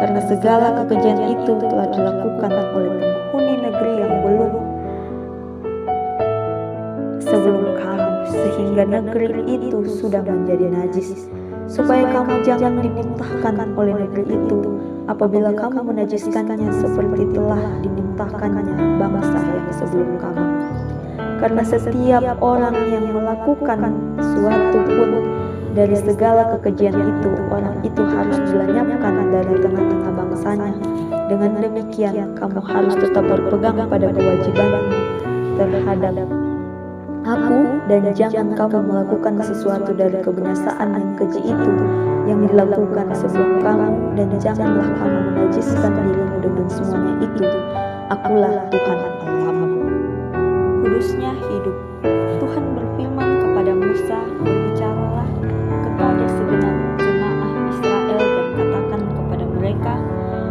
karena segala kekejian itu telah dilakukan oleh penghuni negeri yang belum sebelum kamu, sehingga negeri itu sudah menjadi najis, supaya kamu jangan dimuntahkan oleh negeri itu apabila kamu menajiskannya seperti telah dimuntahkannya bangsa yang sebelum kamu. Karena setiap orang yang melakukan suatu pun dari segala kekejian itu, orang itu harus dilenyapkan dari tengah-tengah bangsanya. Dengan demikian kamu harus tetap berpegang pada kewajibanmu terhadap aku, dan jangan kamu melakukan sesuatu dari kebinasaan yang keji itu yang dilakukan sebelum kamu, dan janganlah kamu menajiskan dirimu dengan semuanya itu. Akulah Tuhan Allahmu. Kudusnya hidup. Tuhan berfirman kepada Musa, berbicaralah kepada segenap jemaah Israel dan katakan kepada mereka,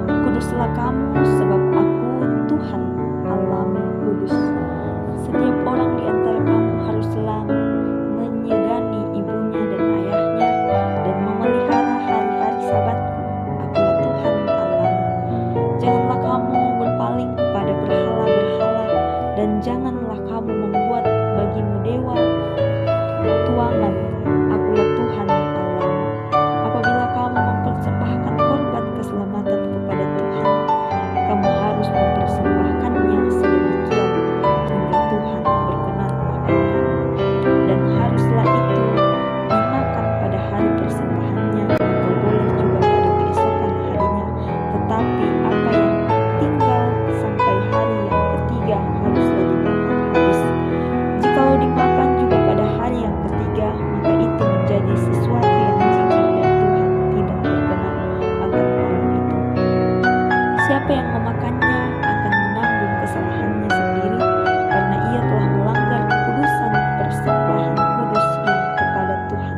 kuduslah kamu sebab aku Tuhan Allahmu kudus. Setiap orang di antara kamu haruslah menyegani ibunya dan ayahnya dan memelihara hari-hari Sabatku. Akulah Tuhan Allahmu. Janganlah kamu berpaling kepada berhala-berhala, dan janganlah kamu membuat bagimu dewa tuangan. Akulah Tuhan Allahmu. Apabila kamu mempersembahkan korban keselamatan kepada Tuhan, kamu harus mempersembahkannya sedemikian hingga Tuhan berkenan akan kamu, dan haruslah itu dimakan pada hari persembahannya atau boleh juga pada keesokan harinya, tetapi apa yang tinggal sampai hari yang ketiga haruslah dimakan habis. Jikalau dimakan juga pada hari yang ketiga, maka itu menjadi sesuatu yang jijik dan Tuhan tidak berkenan akan orang itu. Siapa yang memakannya akan menanggung kesalahannya sendiri, karena ia telah melanggar kekudusan persembahan kudus yang kepada Tuhan.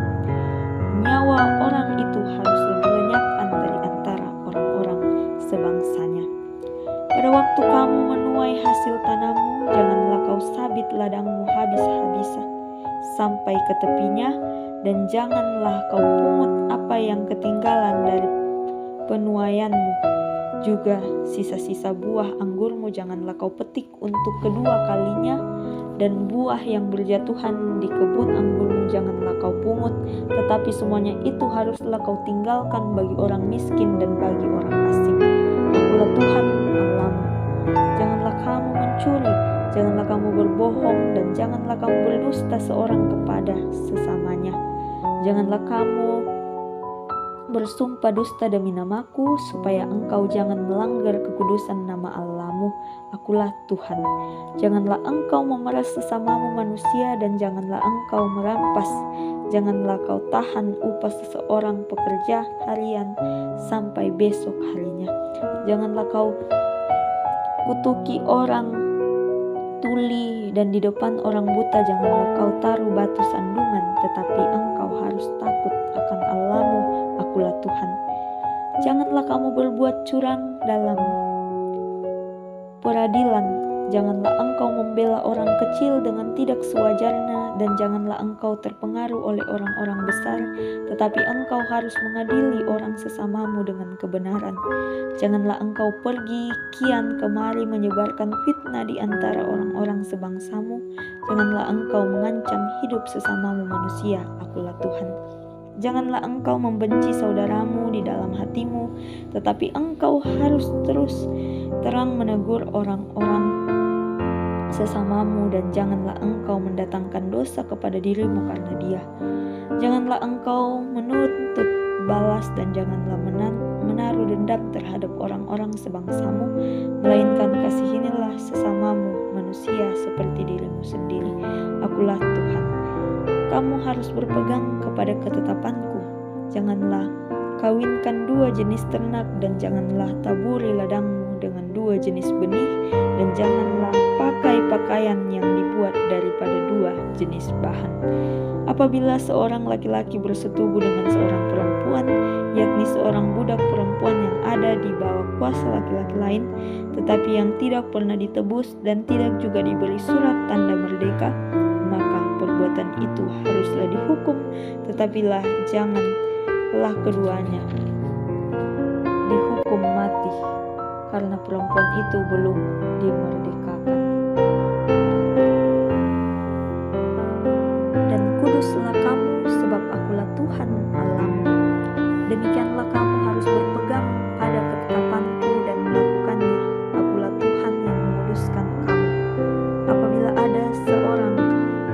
Nyawa orang itu harus dilenyapkan dari antara orang-orang sebangsanya. Pada waktu kamu menuai hasil tanammu, janganlah kau sabit ladangmu habis-habisan sampai ke tepinya, dan janganlah kau pungut apa yang ketinggalan dari penuaianmu. Juga sisa-sisa buah anggurmu janganlah kau petik untuk kedua kalinya, dan buah yang berjatuhan di kebun anggurmu janganlah kau pungut, tetapi semuanya itu haruslah kau tinggalkan bagi orang miskin dan bagi orang asing. apabila kamu berdusta seorang kepada sesamanya. Janganlah kamu bersumpah dusta demi namaku, supaya engkau jangan melanggar kekudusan nama Allahmu. Akulah Tuhan. Janganlah engkau memeras sesamamu manusia, dan janganlah engkau merampas. Janganlah kau tahan upah seseorang pekerja harian sampai besok harinya. Janganlah kau kutuki orang tuli, dan di depan orang buta janganlah kau taruh batu sandungan, tetapi engkau harus takut akan Allahmu. Akulah Tuhan. Janganlah kamu berbuat curang dalam peradilan. Janganlah engkau membela orang kecil dengan tidak sewajarnya, dan janganlah engkau terpengaruh oleh orang-orang besar, tetapi engkau harus mengadili orang sesamamu dengan kebenaran. Janganlah engkau pergi kian kemari menyebarkan fitnah di antara orang-orang sebangsamu. Janganlah engkau mengancam hidup sesamamu manusia. Akulah Tuhan. Janganlah engkau membenci saudaramu di dalam hatimu, tetapi engkau harus terus terang menegur orang-orang sesamamu, dan janganlah engkau mendatangkan dosa kepada dirimu karena dia. Janganlah engkau menuntut balas, dan janganlah menaruh dendam terhadap orang-orang sebangsamu, melainkan kasihinilah sesamamu manusia seperti dirimu sendiri. Akulah Tuhan. Kamu harus berpegang kepada ketetapanku. Janganlah kawinkan dua jenis ternak, dan janganlah taburi ladangmu dengan dua jenis benih, dan janganlah pakai pakaian yang dibuat daripada dua jenis bahan. Apabila seorang laki-laki bersetubuh dengan seorang perempuan, yakni seorang budak perempuan yang ada di bawah kuasa laki-laki lain, tetapi yang tidak pernah ditebus dan tidak juga diberi surat tanda merdeka, maka perbuatan itu haruslah dihukum, tetapilah janganlah keduanya dihukum mati, karena perempuan itu belum dimerdekakan. Dan kuduslah kamu, sebab akulah Tuhan Allahmu. Demikianlah kamu harus berpegang pada ketetapanku dan melakukannya. Akulah Tuhan yang menguduskan kamu. Apabila ada seorang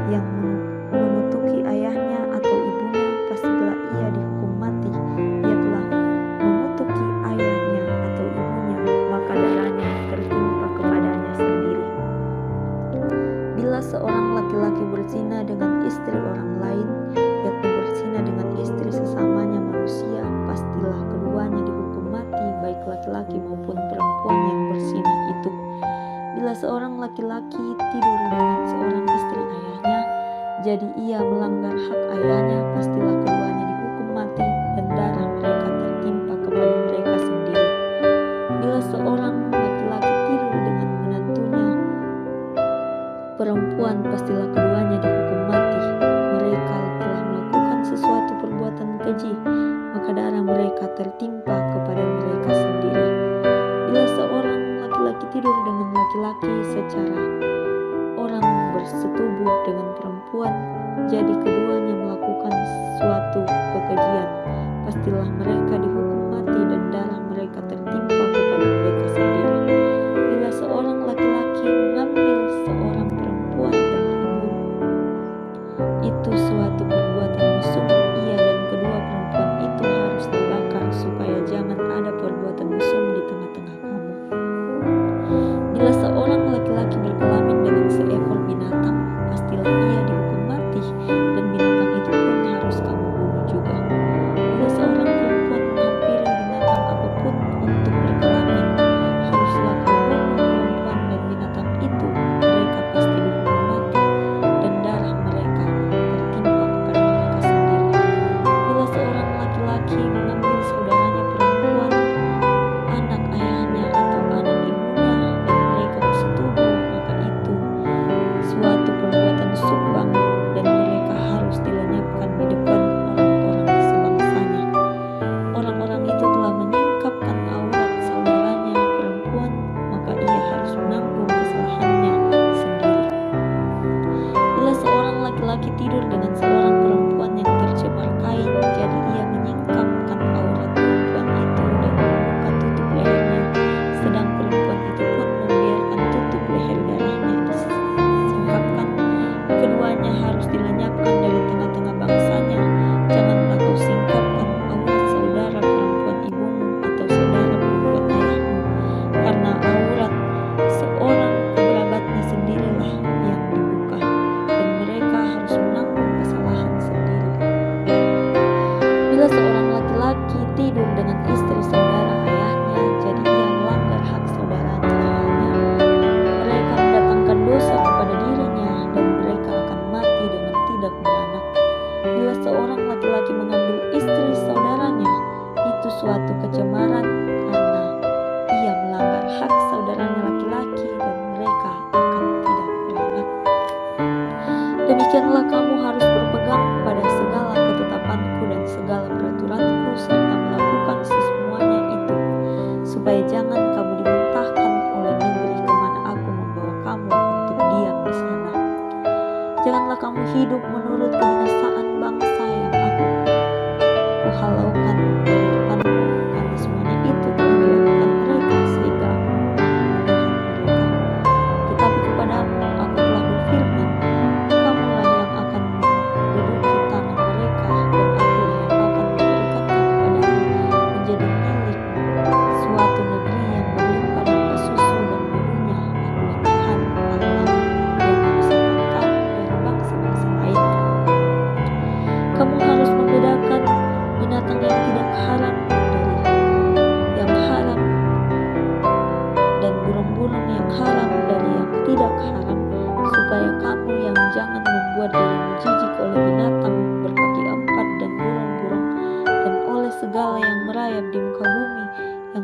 yang mengutuki ayahnya atau ibunya, pastilah ia dihukum mati. Ia telah mengutuki ayahnya atau ibunya, maka darahnya tertimpa kepadanya sendiri. Bila seorang laki-laki berzina dengan istri orang lain, yakni berzina dengan istri sesamanya manusia, pastilah keduanya dihukum mati, baik laki-laki maupun perempuan yang berzina itu. Bila seorang laki-laki tidur dengan seorang istri ayahnya, jadi ia melanggar hak ayahnya, pastilah keduanya dihukum mati, dan darah mereka tertimpa kepada mereka sendiri. Bila seorang laki-laki tidur dengan menantunya perempuan, pastilah keduanya dihukum mati. Mereka telah melakukan sesuatu perbuatan keji, maka darah mereka tertimpa kepada mereka sendiri. Bila seorang laki-laki tidur dengan laki-laki secara orang bersetubuh dengan perempuan, jadi keduanya melakukan suatu kekejian, pastilah mereka dihukum mati, dan darah mereka tertimpa kepada mereka sendiri. Bila seorang laki-laki mengambil seorang perempuan dan dibunuh, itu suatu perbuatan mesum. Ia dan kedua perempuan itu harus dibakar, supaya jangan ada perbuatan mesum di tengah-tengah kamu. Bila seorang laki-laki berkelamin dengan seekor binatang, pastilah ia dihukum mati, dan binatang itu pun harus kamu bunuh juga. Bila seorang perempuan menghampiri binatang apapun untuk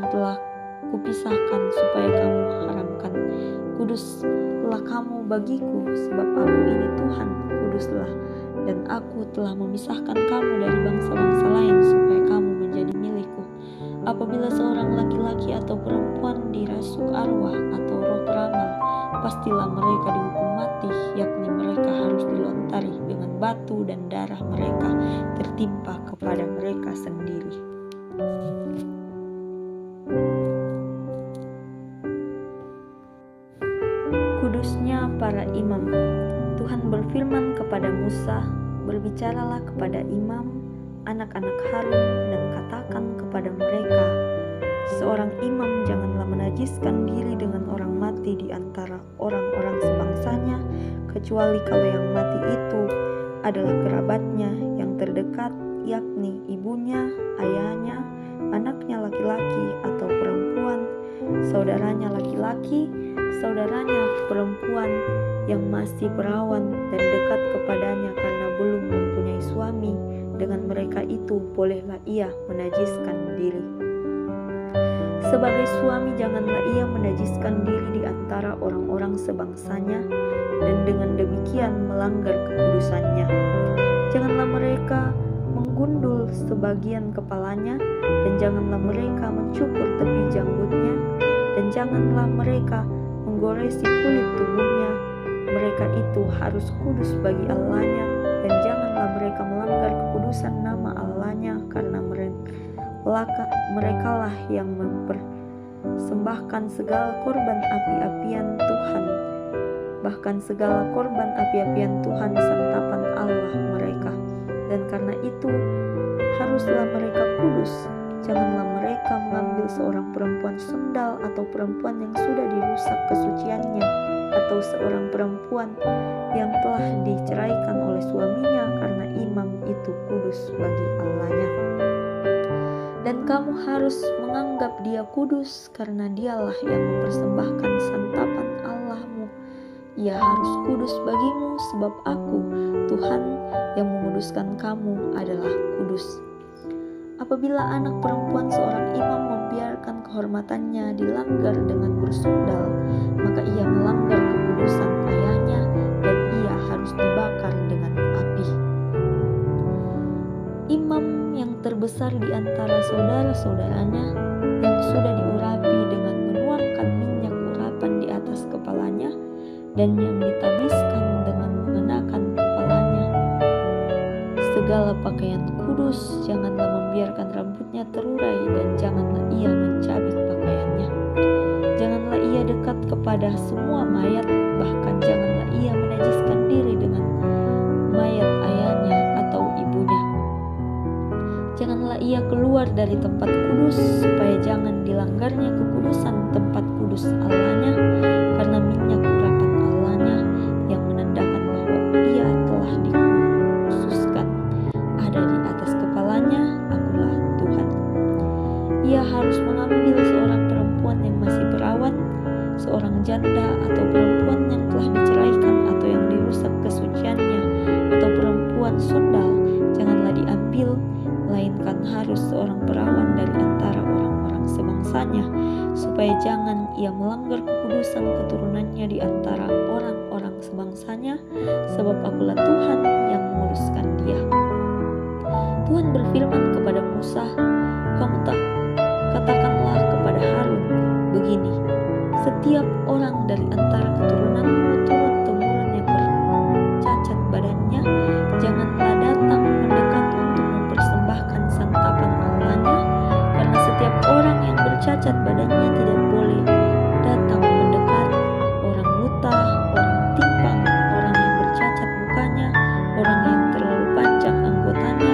telah kupisahkan supaya kamu haramkan. Kuduslah kamu bagiku, sebab aku ini Tuhan, kuduslah. Dan aku telah memisahkan kamu dari bangsa-bangsa lain supaya kamu menjadi milikku. Apabila seorang laki-laki atau perempuan dirasuk arwah atau roh peramal, pastilah mereka dihukum mati, yakni mereka harus dilontari dengan batu dan darah mereka tertimpa kepada mereka sendiri. Kudusnya para imam. Tuhan berfirman kepada Musa, "Berbicaralah kepada imam, anak-anak Harun, dan katakan kepada mereka, seorang imam janganlah menajiskan diri dengan orang mati di antara orang-orang sebangsanya, kecuali kalau yang mati itu adalah kerabatnya yang terdekat, yakni ibunya, ayahnya, anaknya laki-laki atau perempuan, saudaranya laki-laki, saudaranya perempuan yang masih perawan dan dekat kepadanya karena belum mempunyai suami. Dengan mereka itu bolehlah ia menajiskan diri. Sebagai suami janganlah ia menajiskan diri di antara orang-orang sebangsanya, dan dengan demikian melanggar kekudusannya. Janganlah mereka menggundul sebagian kepalanya, dan janganlah mereka mencukur tepi janggutnya, dan janganlah mereka menggoresi kulit tubuhnya. Mereka itu harus kudus bagi Allahnya, dan janganlah mereka melanggar kekudusan nama Allahnya, karena merekalah yang mempersembahkan segala korban api-apian Tuhan, bahkan segala korban api-apian Tuhan santapan Allah mereka. Dan karena itu haruslah mereka kudus. Janganlah mereka mengambil seorang perempuan sundal atau perempuan yang sudah dirusak kesuciannya, atau seorang perempuan yang telah diceraikan oleh suaminya, karena imam itu kudus bagi Allahnya. Dan kamu harus menganggap dia kudus, karena dialah yang mempersembahkan santapan Allahmu. Ia harus kudus bagimu, sebab aku, Tuhan, yang menguduskan kamu adalah kudus. Apabila anak perempuan seorang imam membiarkan kehormatannya dilanggar dengan bersundal, maka ia melanggar kekudusan ayahnya, dan ia harus dibakar dengan api. Imam yang terbesar di antara saudara-saudaranya, yang sudah diurapi dengan menuangkan minyak urapan di atas kepalanya, dan yang ditabiskan dengan mengenakan kepalanya segala pakaian kudus, janganlah membiarkan rambutnya terurai, dan janganlah ia mencabik pakaiannya. Janganlah ia dekat kepada semua mayat, bahkan janganlah ia menajiskan diri dengan mayat ayahnya atau ibunya. Janganlah ia keluar dari tempat kudus, supaya jangan dilanggarnya kekudusan tempat kudus Allahnya, karena minyak urapan Allahnya yang menandakan bahwa ia telah dikhususkan ada di atas kepalanya. Akulah Tuhan. Ia harus mengambil seorang perempuan yang masih perawan, seorang janda atau perempuan yang telah diceraikan atau yang dirusak kesuciannya, atau perempuan sundal. Janganlah diambil, melainkan harus seorang perawan dari antara orang-orang sebangsanya, supaya jangan ia melanggar kekudusan keturunannya di antara orang-orang sebangsanya, sebab akulah Tuhan yang menguduskan dia. Tuhan berfirman kepada Musa, "Kamu katakanlah kepada Harun begini, setiap orang dari antara keturunanmu turun-temurun yang bercacat badannya, janganlah datang mendekat untuk mempersembahkan santapan Allahnya, karena setiap orang yang bercacat badannya tidak boleh datang mendekat, orang buta, orang timpang, orang yang bercacat mukanya, orang yang terlalu panjang anggotanya,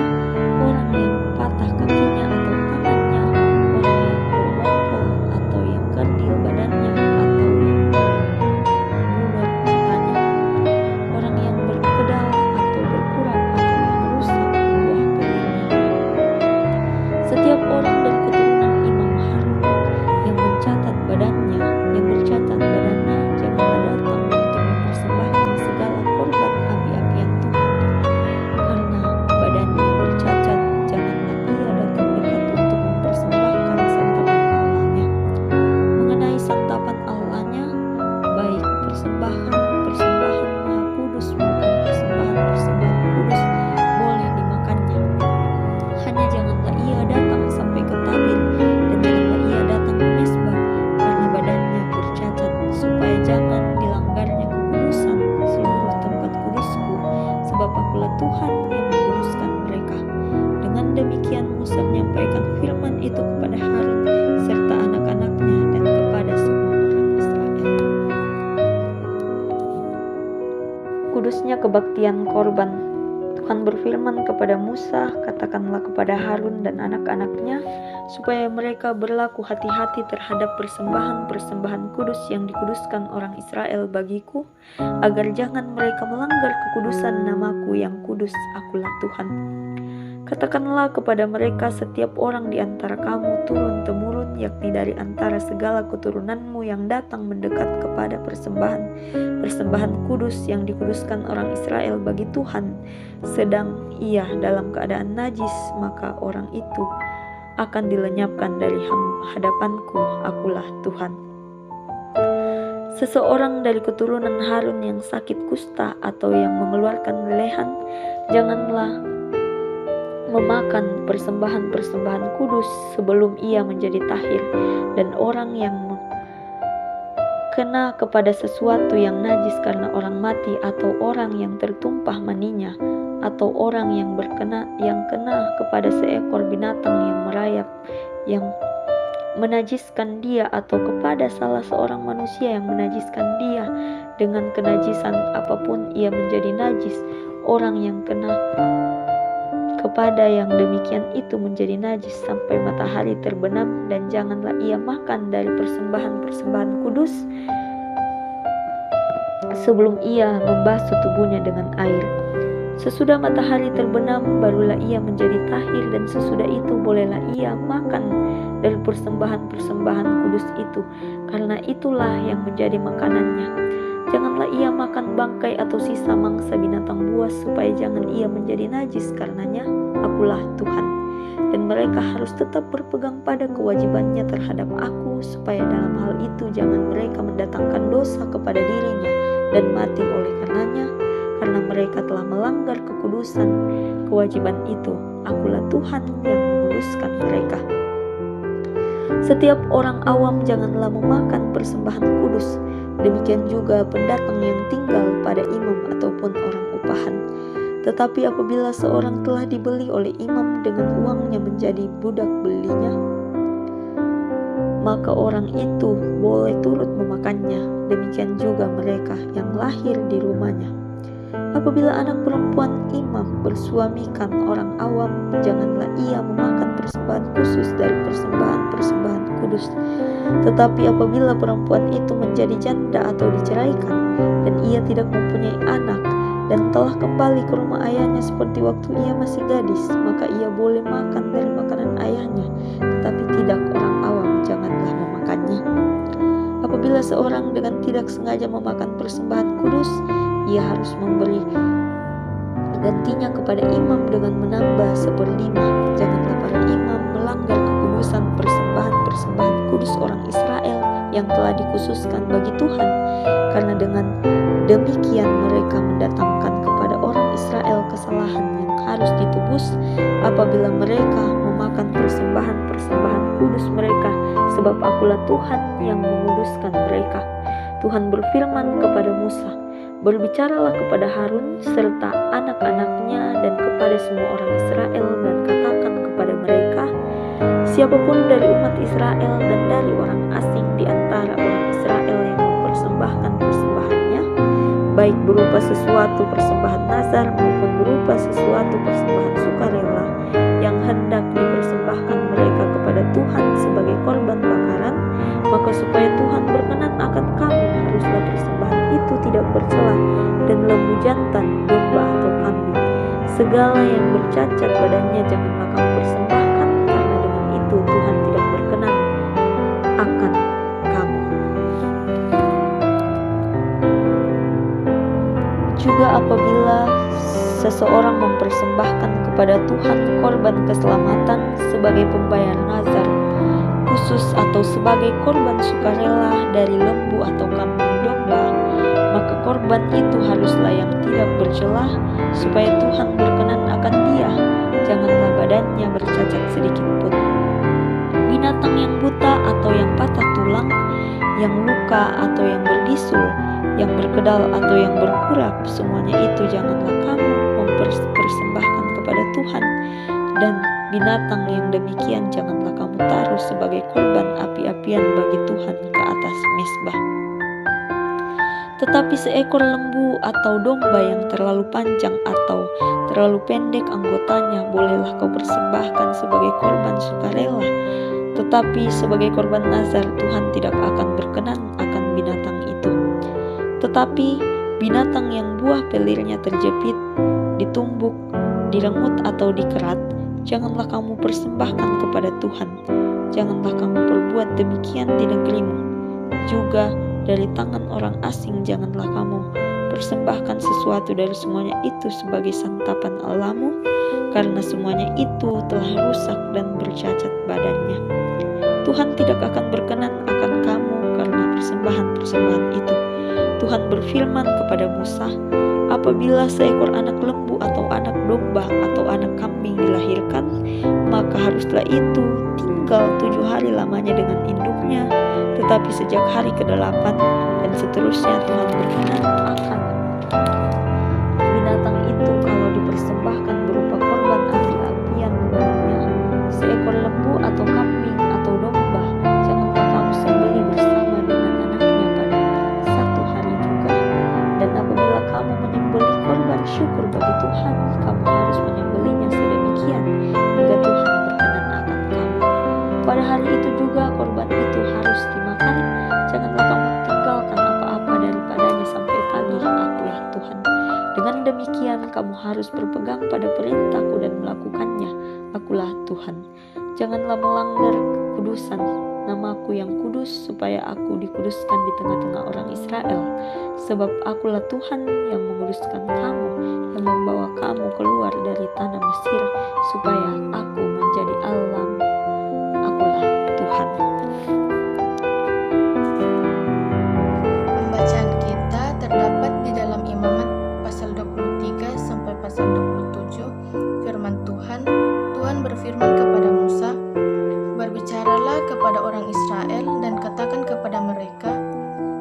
orang yang patah kakinya atau tangannya, orang yang berbongkol atau yang kerdil badannya, atau yang bulat matanya, orang yang berkedal atau berkurap, atau yang rusak buah pelihnya. Setiap orang dari keturunan Imam Harun yang kebaktian korban. Tuhan berfirman kepada Musa, katakanlah kepada Harun dan anak-anaknya, supaya mereka berlaku hati-hati terhadap persembahan-persembahan kudus yang dikuduskan orang Israel bagiku, agar jangan mereka melanggar kekudusan namaku yang kudus. Akulah Tuhan. Katakanlah kepada mereka, setiap orang di antara kamu turun-temurun, yakni dari antara segala keturunanmu yang datang mendekat kepada persembahan kudus yang dikuduskan orang Israel bagi Tuhan, sedang ia dalam keadaan najis, maka orang itu akan dilenyapkan dari hadapanku. Akulah Tuhan. Seseorang dari keturunan Harun yang sakit kusta atau yang mengeluarkan lelehan, janganlah memakan persembahan-persembahan kudus sebelum ia menjadi tahir. Dan orang yang kena kepada sesuatu yang najis karena orang mati, atau orang yang tertumpah maninya, atau orang yang kena kepada seekor binatang yang merayap yang menajiskan dia, atau kepada salah seorang manusia yang menajiskan dia dengan kenajisan apapun, ia menjadi najis. Orang yang kena kepada yang demikian itu menjadi najis sampai matahari terbenam, dan janganlah ia makan dari persembahan-persembahan kudus sebelum ia membasuh tubuhnya dengan air. Sesudah matahari terbenam barulah ia menjadi tahir, dan sesudah itu bolehlah ia makan dari persembahan-persembahan kudus itu, karena itulah yang menjadi makanannya. Janganlah ia makan bangkai atau sisa mangsa binatang buas, supaya jangan ia menjadi najis karenanya. Akulah Tuhan. Dan mereka harus tetap berpegang pada kewajibannya terhadap aku, supaya dalam hal itu jangan mereka mendatangkan dosa kepada dirinya dan mati oleh karenanya, karena mereka telah melanggar kekudusan kewajiban itu. Akulah Tuhan yang menguduskan mereka. Setiap orang awam janganlah memakan persembahan kudus, demikian juga pendatang yang tinggal pada imam ataupun orang upahan. Tetapi apabila seorang telah dibeli oleh imam dengan uangnya menjadi budak belinya, maka orang itu boleh turut memakannya, demikian juga mereka yang lahir di rumahnya. Apabila anak perempuan imam bersuamikan orang awam, janganlah ia memakan persembahan khusus dari persembahan-persembahan kudus. Tetapi apabila perempuan itu menjadi janda atau diceraikan, dan ia tidak mempunyai anak, dan telah kembali ke rumah ayahnya seperti waktu ia masih gadis, maka ia boleh makan dari makanan ayahnya, tetapi tidak orang awam, janganlah memakannya. Apabila seorang dengan tidak sengaja memakan persembahan kudus, ia harus memberi gantinya kepada imam dengan menambah 1/5. Janganlah para imam melanggar kekudusan persembahan-persembahan kudus orang Israel yang telah dikhususkan bagi Tuhan, karena dengan demikian mereka mendatangkan kepada orang Israel kesalahan yang harus ditebus apabila mereka memakan persembahan-persembahan kudus mereka, sebab akulah Tuhan yang menguduskan mereka. Tuhan berfirman kepada Musa, berbicaralah kepada Harun serta anak-anaknya dan kepada semua orang Israel, dan katakan kepada mereka, siapapun dari umat Israel dan dari orang asing di antara orang Israel yang mempersembahkan persembahannya, baik berupa sesuatu persembahan nazar maupun berupa sesuatu persembahan sukarela yang hendak dipersembahkan mereka kepada Tuhan sebagai korban bakaran, maka supaya Tuhan berkenan akan kamu, haruslah persembahan itu tidak bercela, dan lembu jantan, domba atau kambing, segala yang bercacat badannya janganlah kamu persembahkan, karena dengan itu Tuhan tidak berkenan akan kamu. Juga apabila seseorang mempersembahkan kepada Tuhan korban keselamatan sebagai pembayar nazar khusus atau sebagai korban sukarela dari lembu atau kambing domba, maka korban itu haruslah yang tidak bercelah, supaya Tuhan berkenan akan dia. Janganlah badannya bercacat sedikit pun. Binatang yang buta atau yang patah tulang, yang luka atau yang berbisul, yang berkedal atau yang berkurap, semuanya itu janganlah kamu mempersembahkan kepada Tuhan. Dan binatang yang demikian janganlah kamu taruh sebagai korban api-apian bagi Tuhan ke atas mezbah. Tetapi seekor lembu atau domba yang terlalu panjang atau terlalu pendek anggotanya bolehlah kau persembahkan sebagai korban sukarela. Tetapi sebagai korban nazar Tuhan tidak akan berkenan akan binatang itu. Tetapi binatang yang buah pelirnya terjepit, ditumbuk, direngut atau dikerat, janganlah kamu persembahkan kepada Tuhan. Janganlah kamu perbuat demikian di negerimu. Juga dari tangan orang asing janganlah kamu persembahkan sesuatu dari semuanya itu sebagai santapan Allahmu, karena semuanya itu telah rusak dan bercacat badannya. Tuhan tidak akan berkenan akan kamu karena persembahan-persembahan itu. Tuhan berfirman kepada Musa, apabila seekor anak lembu atau anak domba atau anak kambing dilahirkan, maka haruslah itu tinggal 7 hari lamanya dengan induknya. Tetapi sejak hari ke-8 dan seterusnya Tuhan berkenan akan binatang itu kalau dipersembahkan berupa korban api-apian baginya. Seekor lembu atau kambing atau domba janganlah kamu sembelih bersama dengan anaknya pada 1 hari juga. Dan apabila kamu menyembelih korban syukur bagi Tuhan, kamu harus menyembelihnya sedemikian hingga Tuhan berkenan akan kamu. Pada hari itu juga korban itu harus dimakan. Janganlah kamu tinggalkan apa-apa daripadanya sampai pagi. Akulah Tuhan. Dengan demikian kamu harus berpegang pada perintahku dan melakukannya. Akulah Tuhan. Janganlah melanggar kekudusan namaku yang kudus, supaya aku dikuduskan di tengah-tengah orang Israel. Sebab akulah Tuhan yang menguduskan kamu, yang membawa kamu keluar dari tanah Mesir, supaya aku menjadi Allah. Akulah Tuhan. Pembacaan kita terdapat di dalam Imamat pasal 23 sampai pasal 27. Firman Tuhan berfirman kepada Musa, berbicaralah kepada orang Israel dan katakan kepada mereka,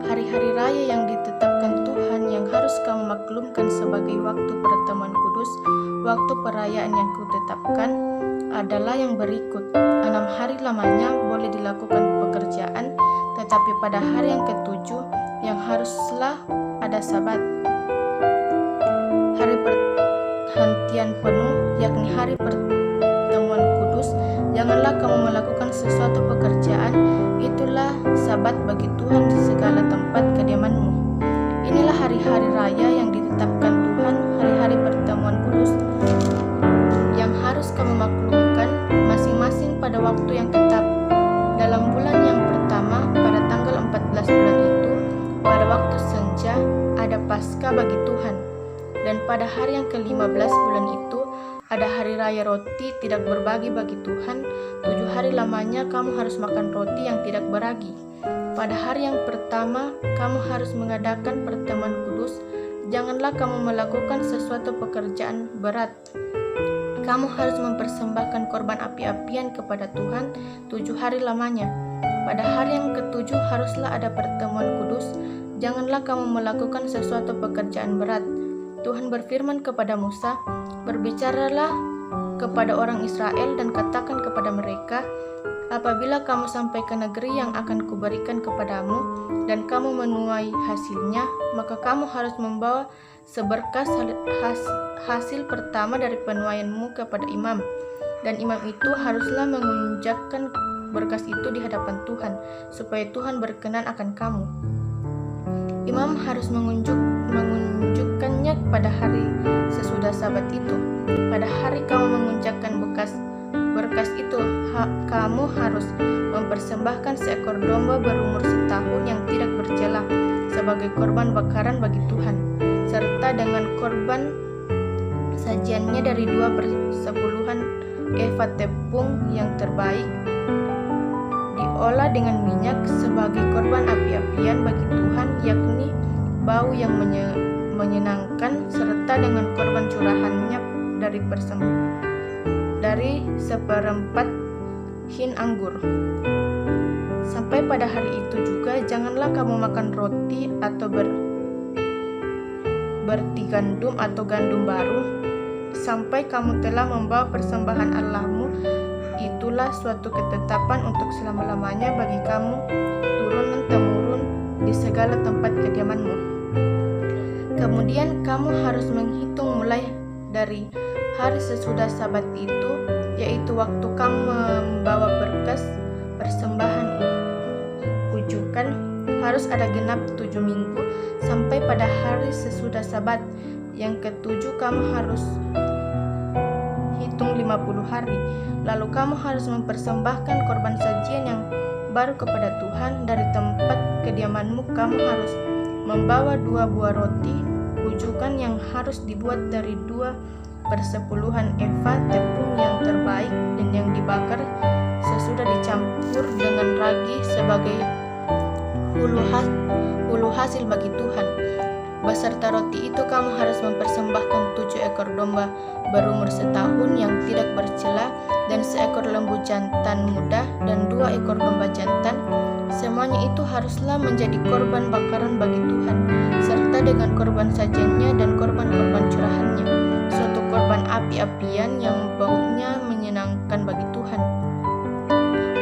hari-hari raya yang ditetapkan Tuhan yang harus kamu maklumkan sebagai waktu pertemuan kudus, waktu perayaan yang kutetapkan adalah yang berikut. 6 hari lamanya boleh dilakukan pekerjaan, tetapi pada hari yang ke-7 yang haruslah ada sabat. Hari perhentian penuh, yakni hari pertemuan kudus, janganlah kamu melakukan sesuatu pekerjaan, itulah sabat bagi Tuhan di segala tempat kediamanmu. Inilah hari-hari raya yang ditetapkan Tuhan, hari-hari pertemuan kudus, yang harus kamu maklumkan masing-masing pada waktu yang tetap. Dalam bulan yang pertama, pada tanggal 14 bulan itu, pada waktu senja, ada Paskah bagi Tuhan. Dan pada hari yang ke-15 bulan itu, ada hari raya roti tidak berbagi bagi Tuhan. 7 hari lamanya kamu harus makan roti yang tidak beragi. Pada hari yang pertama, kamu harus mengadakan pertemuan kudus. Janganlah kamu melakukan sesuatu pekerjaan berat. Kamu harus mempersembahkan korban api-apian kepada Tuhan 7 hari lamanya. Pada hari yang ke-7 haruslah ada pertemuan kudus. Janganlah kamu melakukan sesuatu pekerjaan berat. Tuhan berfirman kepada Musa, berbicaralah kepada orang Israel dan katakan kepada mereka, apabila kamu sampai ke negeri yang akan kuberikan kepadamu dan kamu menuai hasilnya, maka kamu harus membawa seberkas hasil pertama dari penuaianmu kepada imam, dan imam itu haruslah mengunjukkan berkas itu di hadapan Tuhan, supaya Tuhan berkenan akan kamu. Imam harus mengunjukkannya pada hari sesudah sabat itu. Pada hari kamu mengunjukkan berkas itu, kamu harus mempersembahkan seekor domba berumur setahun yang tidak bercela sebagai korban bakaran bagi Tuhan, serta dengan korban sajiannya dari 2/10 efa tepung yang terbaik, diolah dengan minyak sebagai korban api-apian bagi Tuhan, yakni bau yang menyenangkan, serta dengan korban curahannya dari 1/4 hin anggur. Sampai pada hari itu juga janganlah kamu makan roti atau berti gandum atau gandum baru sampai kamu telah membawa persembahan Allahmu. Itulah suatu ketetapan untuk selama-lamanya bagi kamu, turun-temurun di segala tempat kediamanmu. Kemudian kamu harus menghitung mulai dari hari sesudah Sabat itu, yaitu waktu kamu membawa berkas persembahan ujukan, harus ada genap 7 minggu sampai pada hari sesudah Sabat yang ketujuh kamu harus hitung 50 hari. Lalu kamu harus mempersembahkan korban sajian yang baru kepada Tuhan. Dari tempat kediamanmu kamu harus membawa 2 buah roti ujukan yang harus dibuat dari 2/10 eva tepung yang terbaik dan yang dibakar sesudah dicampur dengan ragi sebagai hulu hasil bagi Tuhan. Beserta roti itu kamu harus mempersembahkan 7 ekor domba berumur setahun yang tidak bercela dan 1 ekor lembu jantan muda dan 2 ekor domba jantan. Semuanya itu haruslah menjadi korban bakaran bagi Tuhan, serta dengan korban sajiannya dan korban-korban curahannya, suatu korban api-apian yang baunya menyenangkan bagi Tuhan.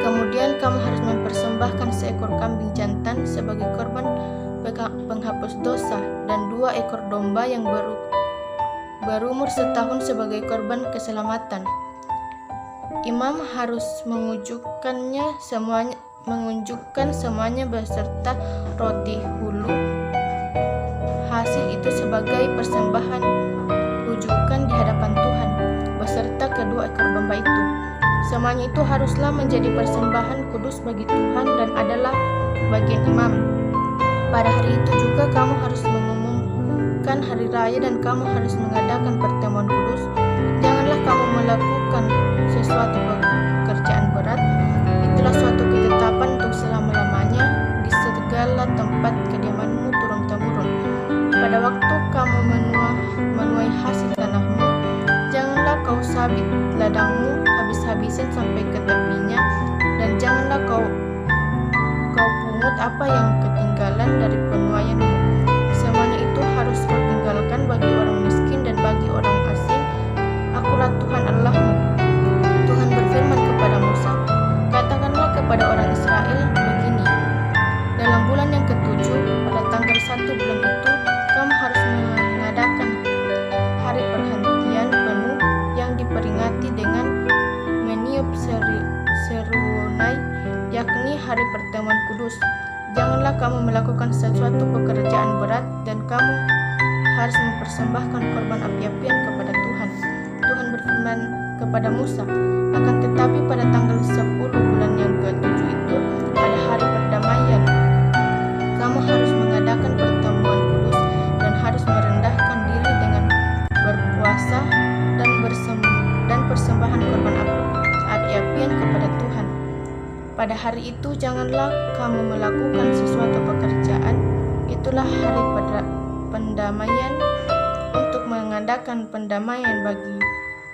Kemudian kamu harus mempersembahkan 1 ekor kambing jantan sebagai korban penghapus dosa dan 2 ekor domba yang berumur setahun sebagai korban keselamatan. Imam harus mengunjukkan semuanya beserta roti hulu hasil itu sebagai persembahan ujukan di hadapan Tuhan, beserta kedua ekor domba itu. Semuanya itu haruslah menjadi persembahan kudus bagi Tuhan dan adalah bagian imam. Pada hari itu juga kamu harus mengumumkan hari raya dan kamu harus mengadakan pertemuan kudus. Janganlah kamu melakukan sesuatu pekerjaan berat. Itulah suatu ketetapan untuk selama-lamanya di segala tempat kediamanmu turun-temurun. Pada waktu kamu menuai hasil tanahmu, janganlah kau sabit ladangmu habis-habisan sampai ke tepinya, dan janganlah kau pungut apa yang ketinggalan dari penuaianmu. Semuanya itu harus kau tinggalkan bagi orang miskin dan bagi orang asing. Akulah Tuhan Allahmu. Tuhan berfirman kepada Musa, katakanlah kepada orang Israel begini, dalam bulan yang ketujuh, pada tanggal 1 bulan itu, kamu harus mengadakan hari perhentian penuh yang diperingati dengan meniup serunai, yakni hari pertemuan kudus. Janganlah kamu melakukan sesuatu pekerjaan berat dan kamu harus mempersembahkan korban api-apian kepada Tuhan. Tuhan berfirman kepada Musa, akan tetapi pada tanggal 10 bulan yang ke-7 itu, pada hari perdamaian, kamu harus mengadakan pertemuan kudus dan harus merendahkan diri dengan berpuasa dan persembahan korban api-apian kepada Tuhan. Pada hari itu janganlah kamu melakukan sesuatu pekerjaan. Itulah hari pendamaian untuk mengadakan pendamaian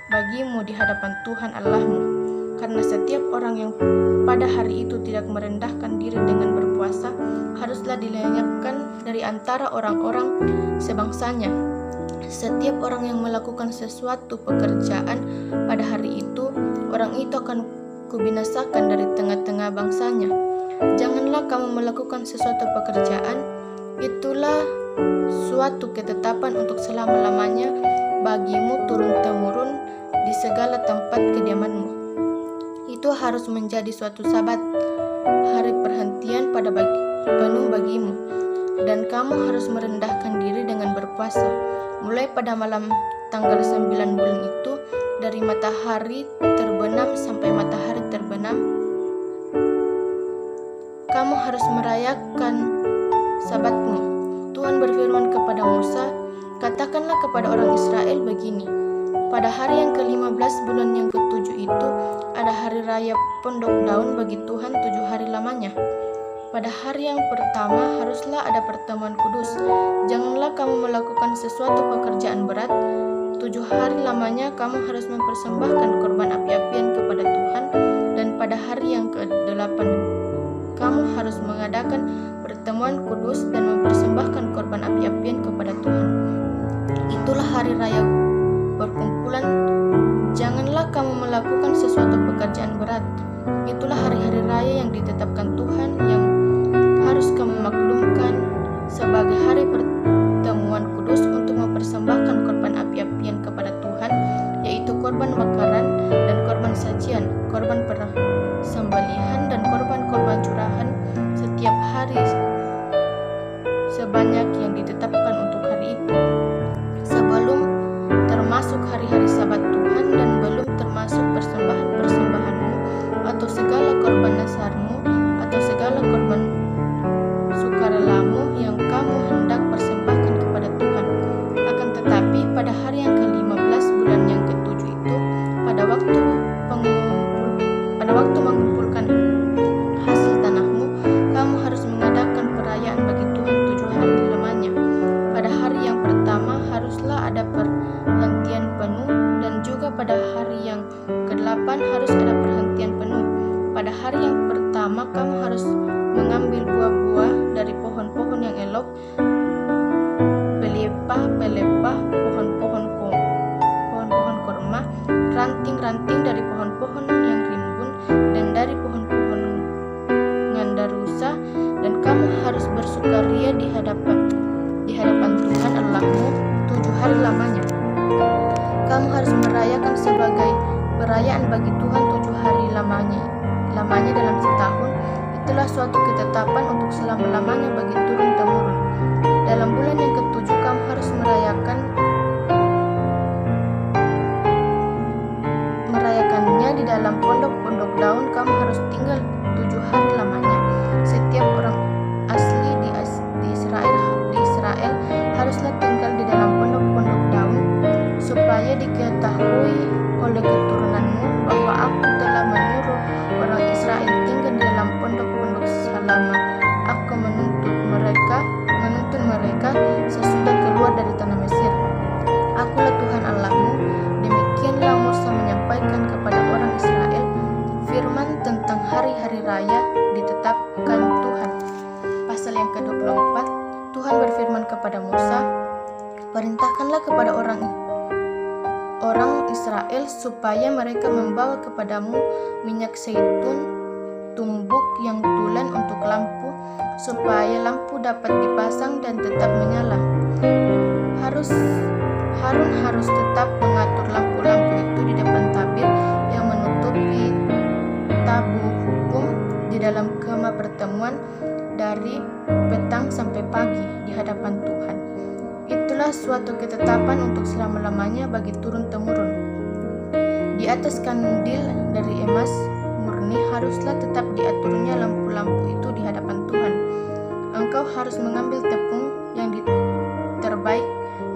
bagimu di hadapan Tuhan Allahmu. Karena setiap orang yang pada hari itu tidak merendahkan diri dengan berpuasa, haruslah dilenyapkan dari antara orang-orang sebangsanya. Setiap orang yang melakukan sesuatu pekerjaan pada hari itu, orang itu akan kubinasakan dari tengah-tengah bangsanya. Janganlah kamu melakukan sesuatu pekerjaan. Itulah suatu ketetapan untuk selama-lamanya bagimu turun-temurun di segala tempat kediamanmu. Itu harus menjadi suatu sabat, hari perhentian penuh bagimu, dan kamu harus merendahkan diri dengan berpuasa. Mulai pada malam tanggal 9 bulan itu, dari matahari terbenam sampai matahari terbenam, kamu harus merayakan sabatmu. Tuhan berfirman kepada Musa, katakanlah kepada orang Israel begini, pada hari yang ke-15 bulan yang ke-7 itu, ada hari raya pondok daun bagi Tuhan 7 hari lamanya. Pada hari yang pertama haruslah ada pertemuan kudus. Janganlah kamu melakukan sesuatu pekerjaan berat. 7 hari lamanya kamu harus mempersembahkan korban api-apian kepada Tuhan. Dan pada hari yang ke-8 kamu harus mengadakan pertemuan kudus dan mempersembahkan korban api-apian kepada Tuhan. Itulah hari raya perkumpulan. Janganlah kamu melakukan sesuatu pekerjaan berat. Itulah hari-hari raya yang ditetapkan Tuhan yang harus kamu maklumkan sebagai hari pertemuan kudus sitalok, pelepah pohon-pohon korma, ranting-ranting dari pohon-pohon yang rimbun dan dari pohon-pohon ngandarusa, dan kamu harus bersukaria di hadapan Tuhan Allahmu 7 hari lamanya. Kamu harus merayakan sebagai perayaan bagi Tuhan 7 hari lamanya dalam setahun. Itulah suatu ketetapan untuk selama-lamanya bagi turun-temurun. Dalam bulan yang ke-7 kamu harus merayakannya di dalam pondok-pondok daun. Kamu harus tinggal 7 hari lamanya. Setiap orang asli di Israel haruslah tinggal di dalam pondok-pondok daun, supaya diketahui oleh keturunanmu bahwa aku telah menyuruh orang Israel tinggal di dalam pondok-pondok selama aku menuntun mereka sesudah keluar dari tanah Mesir. Akulah Tuhan Allahmu. Demikianlah Musa menyampaikan kepada orang Israel firman tentang hari-hari raya ditetapkan Tuhan. Pasal yang ke-24, Tuhan berfirman kepada Musa, perintahkanlah kepada orang Israel supaya mereka membawa kepadamu minyak zaitun tumbuk yang tulen untuk lampu, supaya lampu dapat dipasang dan tetap menyala. Harun harus tetap mengatur lampu-lampu itu di depan tabir yang menutupi tabu hukum di dalam kemah pertemuan dari petang sampai pagi di hadapan Tuhan. Itulah suatu ketetapan untuk selama-lamanya bagi turun-temurun. Di atas kandil dari emas murni haruslah tetap diaturnya lampu-lampu itu di hadapan Tuhan. Engkau harus mengambil tepung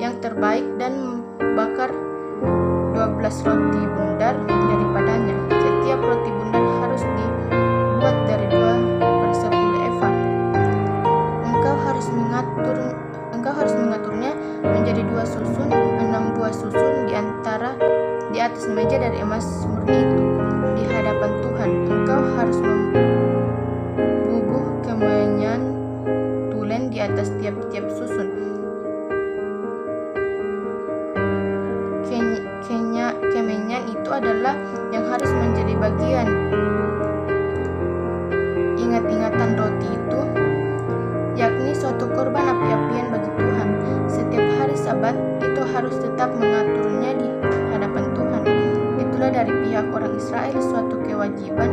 yang terbaik dan bakar 12 roti bundar daripadanya. Setiap roti bundar harus dibuat dari 2/10 eva. Engkau harus mengaturnya menjadi 2 susun, 6 buah susun di atas meja dari emas murni itu di hadapan Tuhan. Engkau harus membubuh kemenyan tulen di atas tiap-tiap susun. Kemenyan itu adalah yang harus menjadi bagian ingat-ingatan roti itu, yakni suatu korban api-apian bagi Tuhan. Setiap hari Sabat itu harus tetap mengaturnya di hadapan Tuhan. Itulah dari pihak orang Israel suatu kewajiban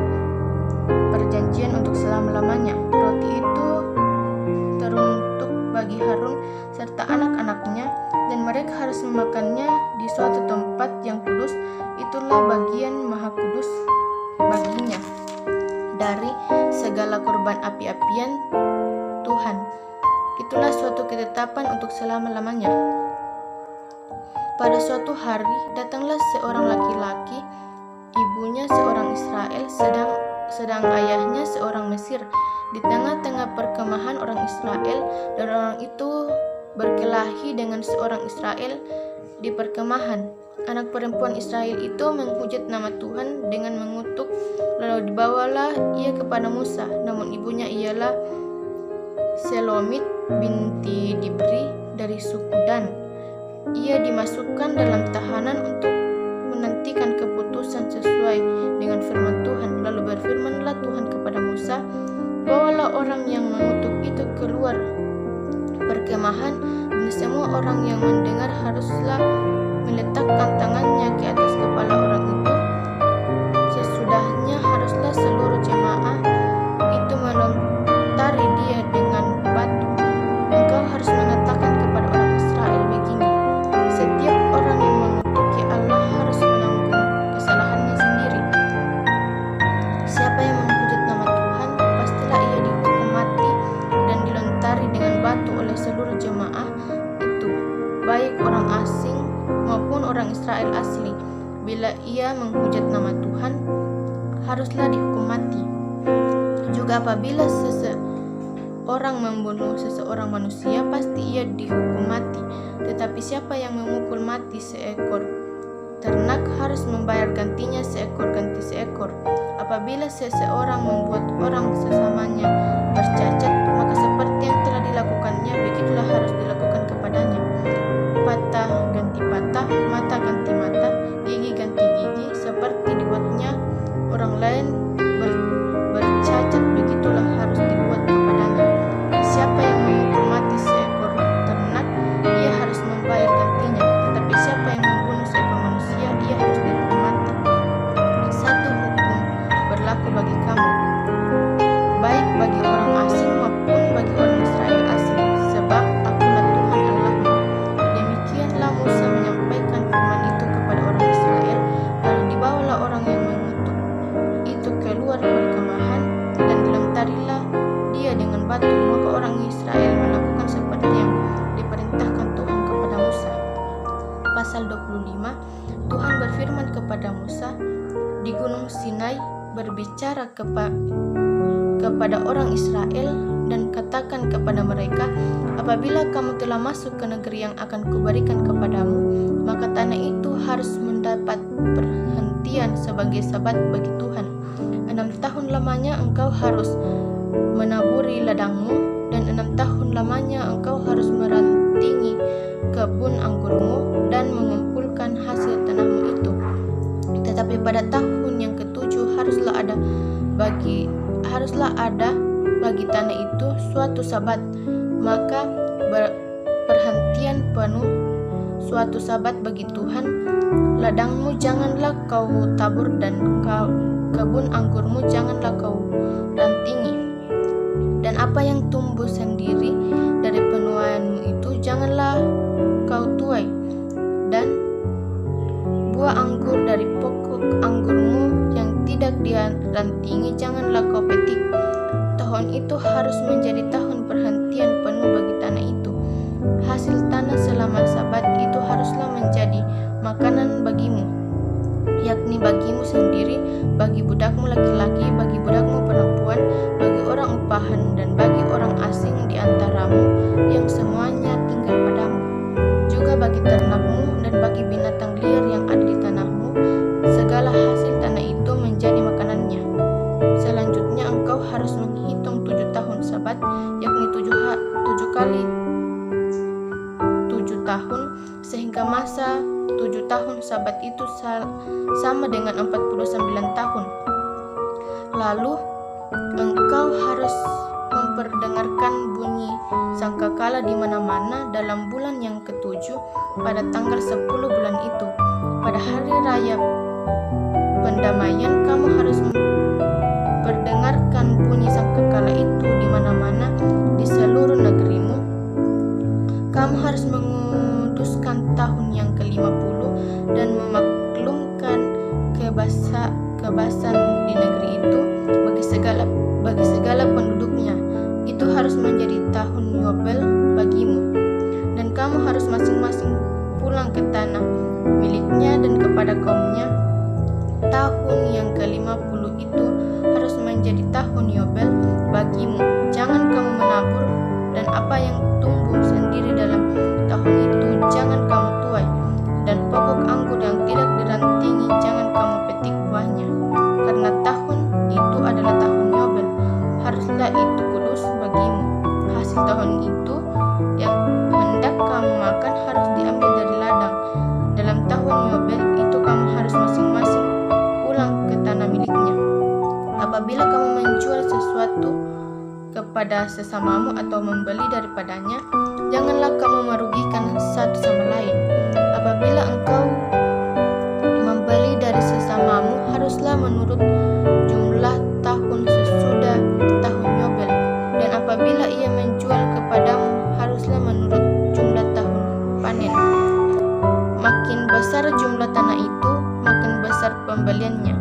perjanjian untuk selama-lamanya. Roti itu teruntuk bagi Harun serta anak-anaknya, dan mereka harus memakannya di suatu tempat yang kudus. Itulah bagian maha kudus baginya dari segala korban api-apian Tuhan. Itulah suatu ketetapan untuk selama-lamanya. Pada suatu hari datanglah seorang laki-laki, ibunya seorang Israel, sedang ayahnya seorang Mesir, di tengah-tengah perkemahan orang Israel, dan orang itu berkelahi dengan seorang Israel di perkemahan. Anak perempuan Israel itu menghujat nama Tuhan dengan mengutuk, lalu dibawalah ia kepada Musa. Namun ibunya ialah Selomit binti Dibri dari suku Dan. Ia dimasukkan dalam tahanan untuk menantikan keputusan sesuai dengan firman Tuhan. Lalu berfirmanlah Tuhan kepada Musa, bawalah orang yang mengutuk itu keluar perkemahan, dan semua orang yang mendengar haruslah meletakkan tangannya ke atas kepala orang itu. Sesudahnya haruslah seluruh jemaah itu melontari dia dengan batu. Engkau harus mengatakan kepada orang Israel begini, setiap orang yang mengutuki Allah harus menanggung kesalahannya sendiri. Siapa yang menghujat nama Tuhan, pastilah ia dihukum mati dan dilontari dengan batu oleh seluruh jemaah itu, baik orang asing maupun orang Israel asli. Bila ia menghujat nama Tuhan, haruslah dihukum mati. Juga apabila seseorang membunuh seseorang manusia, pasti ia dihukum mati. Tetapi siapa yang memukul mati seekor ternak harus membayar gantinya seekor ganti seekor. Apabila seseorang membuat orang sesamanya bercacat, maka seperti yang telah dilakukannya orang asing maupun bagi orang Israel asli, sebab Akulah Tuhan Allahmu. Demikianlah Musa menyampaikan firman itu kepada orang Israel, lalu dibawalah orang yang mengutuk itu keluar perkemahan dan dilentarilah dia dengan batu. Maka orang Israel melakukan seperti yang diperintahkan Tuhan kepada Musa. Pasal 25, Tuhan berfirman kepada Musa di Gunung Sinai, berbicara kepada orang Israel dan katakan kepada mereka, apabila kamu telah masuk ke negeri yang akan kuberikan kepadamu, maka tanah itu harus mendapat perhentian sebagai sabat bagi Tuhan. 6 tahun lamanya engkau harus menaburi ladangmu, dan 6 tahun lamanya engkau harus merantingi kebun anggurmu dan mengumpulkan hasil tanahmu itu. Tetapi pada tahun yang ketujuh haruslah ada bagi tanah itu suatu sabat, maka perhentian penuh suatu sabat bagi Tuhan. Ladangmu janganlah kau tabur dan kebun anggurmu janganlah kau rantingi, dan apa yang tumbuh sendiri dari penuaianmu itu janganlah kau tuai, dan buah anggur dari pokok anggurmu yang tidak dirantingi janganlah kau petik. Tahun itu harus menjadi tahun perhentian penuh bagi tanah itu. Hasil tanah selama sabat itu haruslah menjadi makanan bagimu, yakni bagimu sendiri, bagi budakmu laki-laki, bagi budakmu perempuan, bagi orang upahan, dan bagi orang asing di antaramu yang semuanya tinggal padamu, juga bagi ternakmu dan bagi binatang liar yang ada di tanahmu. Segala hasil tanah itu menjadi makanannya. Selanjutnya engkau harus menghitung 7 tahun sabat, yakni 7 kali 7 tahun, sehingga masa 7 tahun sabat itu sama dengan 49 tahun. Lalu engkau harus memperdengarkan bunyi sangkakala di mana-mana dalam bulan yang ketujuh pada tanggal 10 bulan itu. Pada hari raya pendamaian kamu harus memperdengarkan bunyi sangkakala itu di mana-mana di seluruh negerimu. Kamu harus menguduskan tahun yang ke-50 dan memaklumkan kebasan di negeri itu bagi segala penduduknya. Itu harus menjadi tahun Yobel bagimu, dan kamu harus masing-masing pulang ke tanah miliknya dan kepada kaumnya. Tahun yang ke-50 itu harus menjadi tahun Yobel bagimu. Jangan kamu menabur, dan apa yang tumbuh sendiri dalam tahun itu jangan kamu tuai, dan pokok anggur yang tidak dirantingi jangan kamu petik buahnya, karena tahun itu adalah tahun Yobel. Haruslah itu kudus bagimu. Hasil tahun itu yang hendak kamu makan harus diambil dari ladang. Dalam tahun Yobel itu kamu harus masing-masing pulang ke tanah miliknya. Apabila kamu menjual sesuatu kepada sesamamu atau membeli daripadanya, janganlah kamu merugikan satu sama lain. Apabila engkau membeli dari sesamamu, haruslah menurut jumlah tahun sesudah tahun Yobel, dan apabila ia menjual kepadamu, haruslah menurut jumlah tahun panen. Makin besar jumlah tanah itu, makin besar pembeliannya,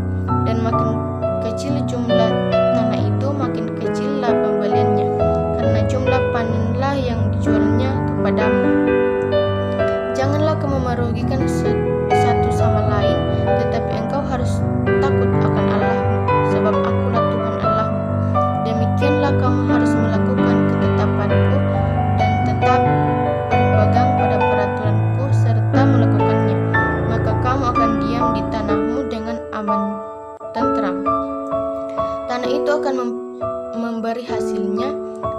dan makin kecil jumlah tanah itu, makin kecillah pembeliannya, karena jumlah panenlah yang dijualnya kepadamu. Janganlah kamu merugikan satu sama lain, tetapi engkau harus takut akan Allahmu, sebab Akulah Tuhan Allahmu. Demikianlah kamu harus melakukan ketetapanku dan tetap berpegang pada peraturanku serta melakukannya, maka kamu akan diam di tanahmu dengan aman tentram. Tanah itu akan memberi hasilnya,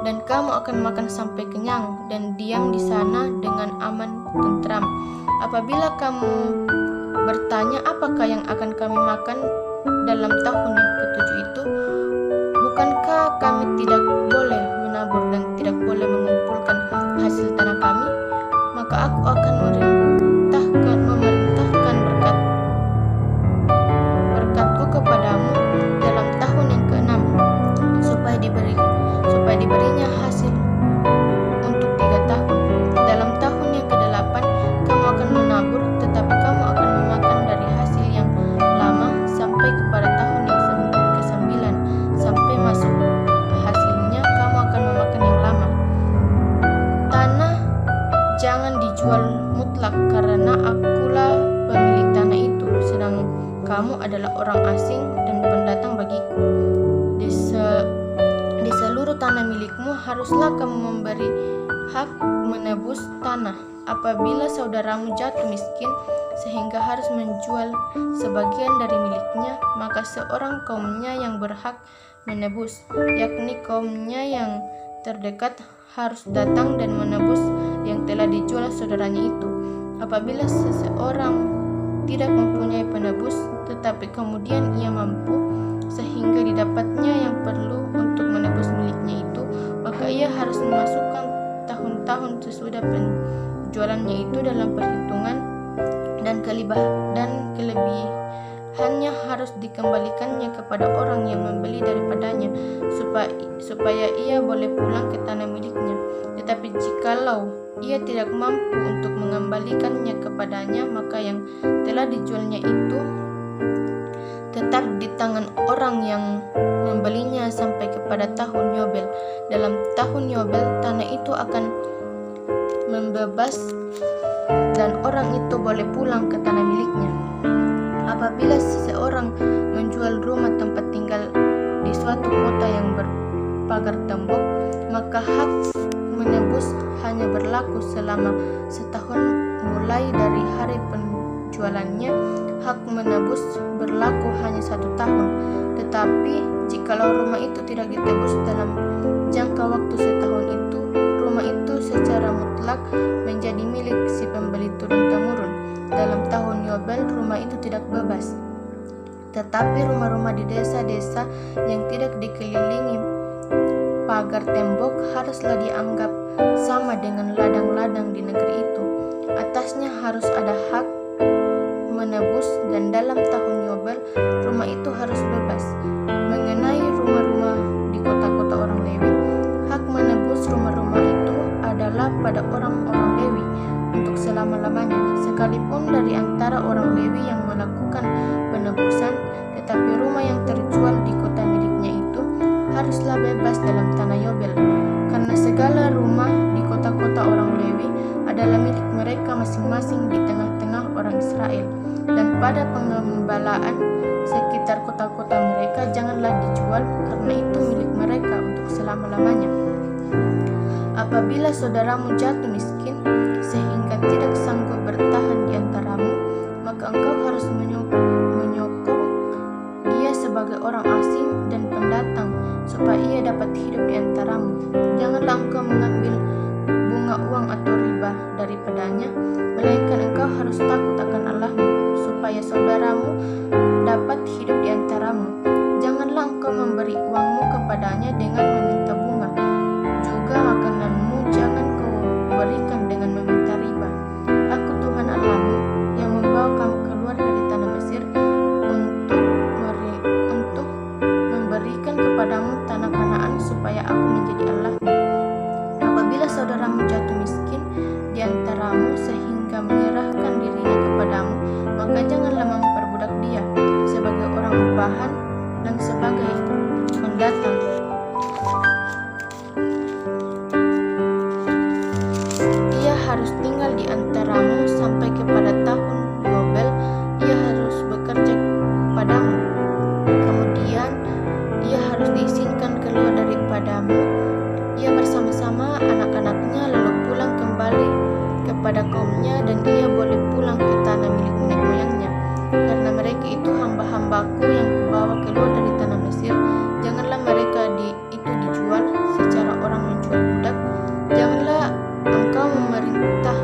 dan kamu akan makan sampai kenyang dan diam di sana dengan aman tentram. Apabila kamu bertanya, apakah yang akan kami makan dalam tahun yang ketujuh itu? Bukankah kami tidak boleh menabur dan tidak boleh mengumpulkan hasil tanah kami? Maka aku akan memerintahkan berkatku kepadamu dalam tahun yang ke-6, supaya adalah orang asing dan pendatang bagiku. Di seluruh tanah milikmu haruslah kamu memberi hak menebus tanah. Apabila saudaramu jatuh miskin sehingga harus menjual sebagian dari miliknya, maka seorang kaumnya yang berhak menebus, yakni kaumnya yang terdekat, harus datang dan menebus yang telah dijual saudaranya itu. Apabila seseorang tidak mempunyai penebus, tetapi kemudian ia mampu sehingga didapatnya yang perlu untuk menebus miliknya itu, maka ia harus memasukkan tahun-tahun sesudah penjualannya itu dalam perhitungan, dan kelebihannya harus dikembalikannya kepada orang yang membeli daripadanya, supaya ia boleh pulang ke tanah miliknya. Tetapi jikalau ia tidak mampu untuk mengembalikannya kepadanya, maka yang telah dijualnya itu tetap di tangan orang yang membelinya sampai kepada tahun Yobel. Dalam tahun Yobel, tanah itu akan membebas dan orang itu boleh pulang ke tanah miliknya. Apabila seseorang menjual rumah tempat tinggal di suatu kota yang berpagar tembok, maka hak menebus hanya berlaku selama setahun mulai dari hari penjualannya. Hak menebus berlaku hanya 1 tahun. Tetapi jikalau rumah itu tidak ditebus dalam jangka waktu setahun itu, rumah itu secara mutlak menjadi milik si pembeli turun-temurun. Dalam tahun Yobel, rumah itu tidak bebas. Tetapi rumah-rumah di desa-desa yang tidak dikelilingi pagar tembok haruslah dianggap sama dengan ladang-ladang di negeri itu. Atasnya harus ada hak menebus, dan dalam tahun Yobel rumah itu harus bebas. Mengenai rumah-rumah di kota-kota orang Lewi, hak menebus rumah-rumah itu adalah pada orang-orang Lewi untuk selama-lamanya, sekalipun dari antara orang Lewi yang melakukan penebusan. Tetapi rumah yang terjual di kota miliknya itu haruslah bebas dalam tanah Yobel, karena segala rumah di kota-kota orang Lewi adalah milik mereka masing-masing di tengah-tengah orang Israel. Dan pada pengembalaan sekitar kota-kota mereka janganlah dijual, karena itu milik mereka untuk selama-lamanya. Apabila saudaramu jatuh miskin sehingga tidak sanggup bertahan di antaramu, maka engkau harus menyokong dia sebagai orang asing dan pendatang, supaya ia dapat hidup di antaramu. Janganlah engkau mengambil bunga uang atau riba daripadanya, melainkan engkau harus takut akan Allahmu, supaya saudaramu dapat hidup di antaramu. Janganlah engkau memberi uangmu kepadanya dengan meminta bunga, juga makananmu jangan kau berikan dengan meminta riba. Aku Tuhan Allahmu yang membawa kamu keluar dari tanah Mesir untuk memberikan kepadamu tanah Kanaan, supaya aku menjadi Allahmu. Apabila saudaramu jatuh miskin di antaramu sehingga menyerahkan dirinya kepadamu, maka janganlah memperbudak dia sebagai orang upahan dan sebagai pendatang. Ia harus tinggal di antaramu sampai kepada tahun Yobel. Ia harus bekerja padamu. Kemudian ia harus diizinkan keluar daripadamu, ia bersama-sama anak-anaknya, lalu pulang kembali kepada kaumnya, dan ia boleh pulang ke tanah milik nenek moyangnya, karena mereka itu hamba-hambaku yang kubawa keluar dari tanah Mesir. Janganlah mereka dijual secara orang menjual budak. Janganlah engkau memerintah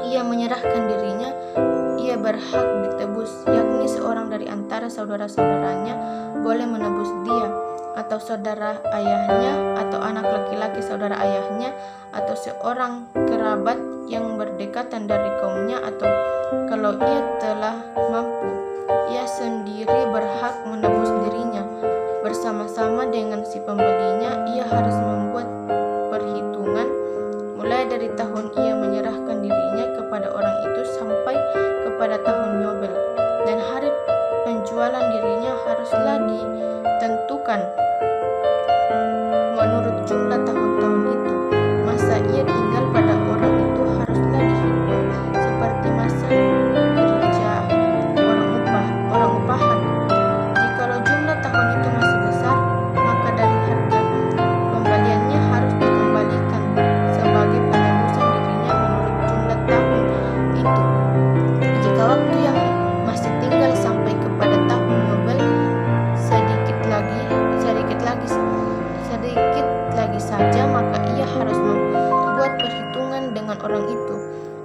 ia menyerahkan dirinya, ia berhak ditebus, yakni seorang dari antara saudara-saudaranya boleh menebus dia, atau saudara ayahnya, atau anak laki-laki saudara ayahnya, atau seorang kerabat yang berdekatan dari kaumnya, atau kalau ia telah mampu, ia sendiri berhak menebus dirinya. Bersama-sama dengan si pembelinya, ia harus membuat perhitungan mulai dari tahun ia menyerahkan dirinya kepada orang itu sampai kepada tahun Yobel, dan hari penjualan dirinya haruslah ditentukan menurut jumlah tahun-tahun itu. Masa ia tinggal pada orang itu haruslah dihitung seperti masa kerja orang upahan. Jikalau jumlah tahun itu masih besar, maka dari harga pembeliannya harus dikembalikan sebagai penebusan dirinya menurut jumlah tahun itu. Jika waktu yang masih tinggal sampai kepada tahun Yobel sedikit lagi saja, maka ia harus membuat perhitungan dengan orang itu.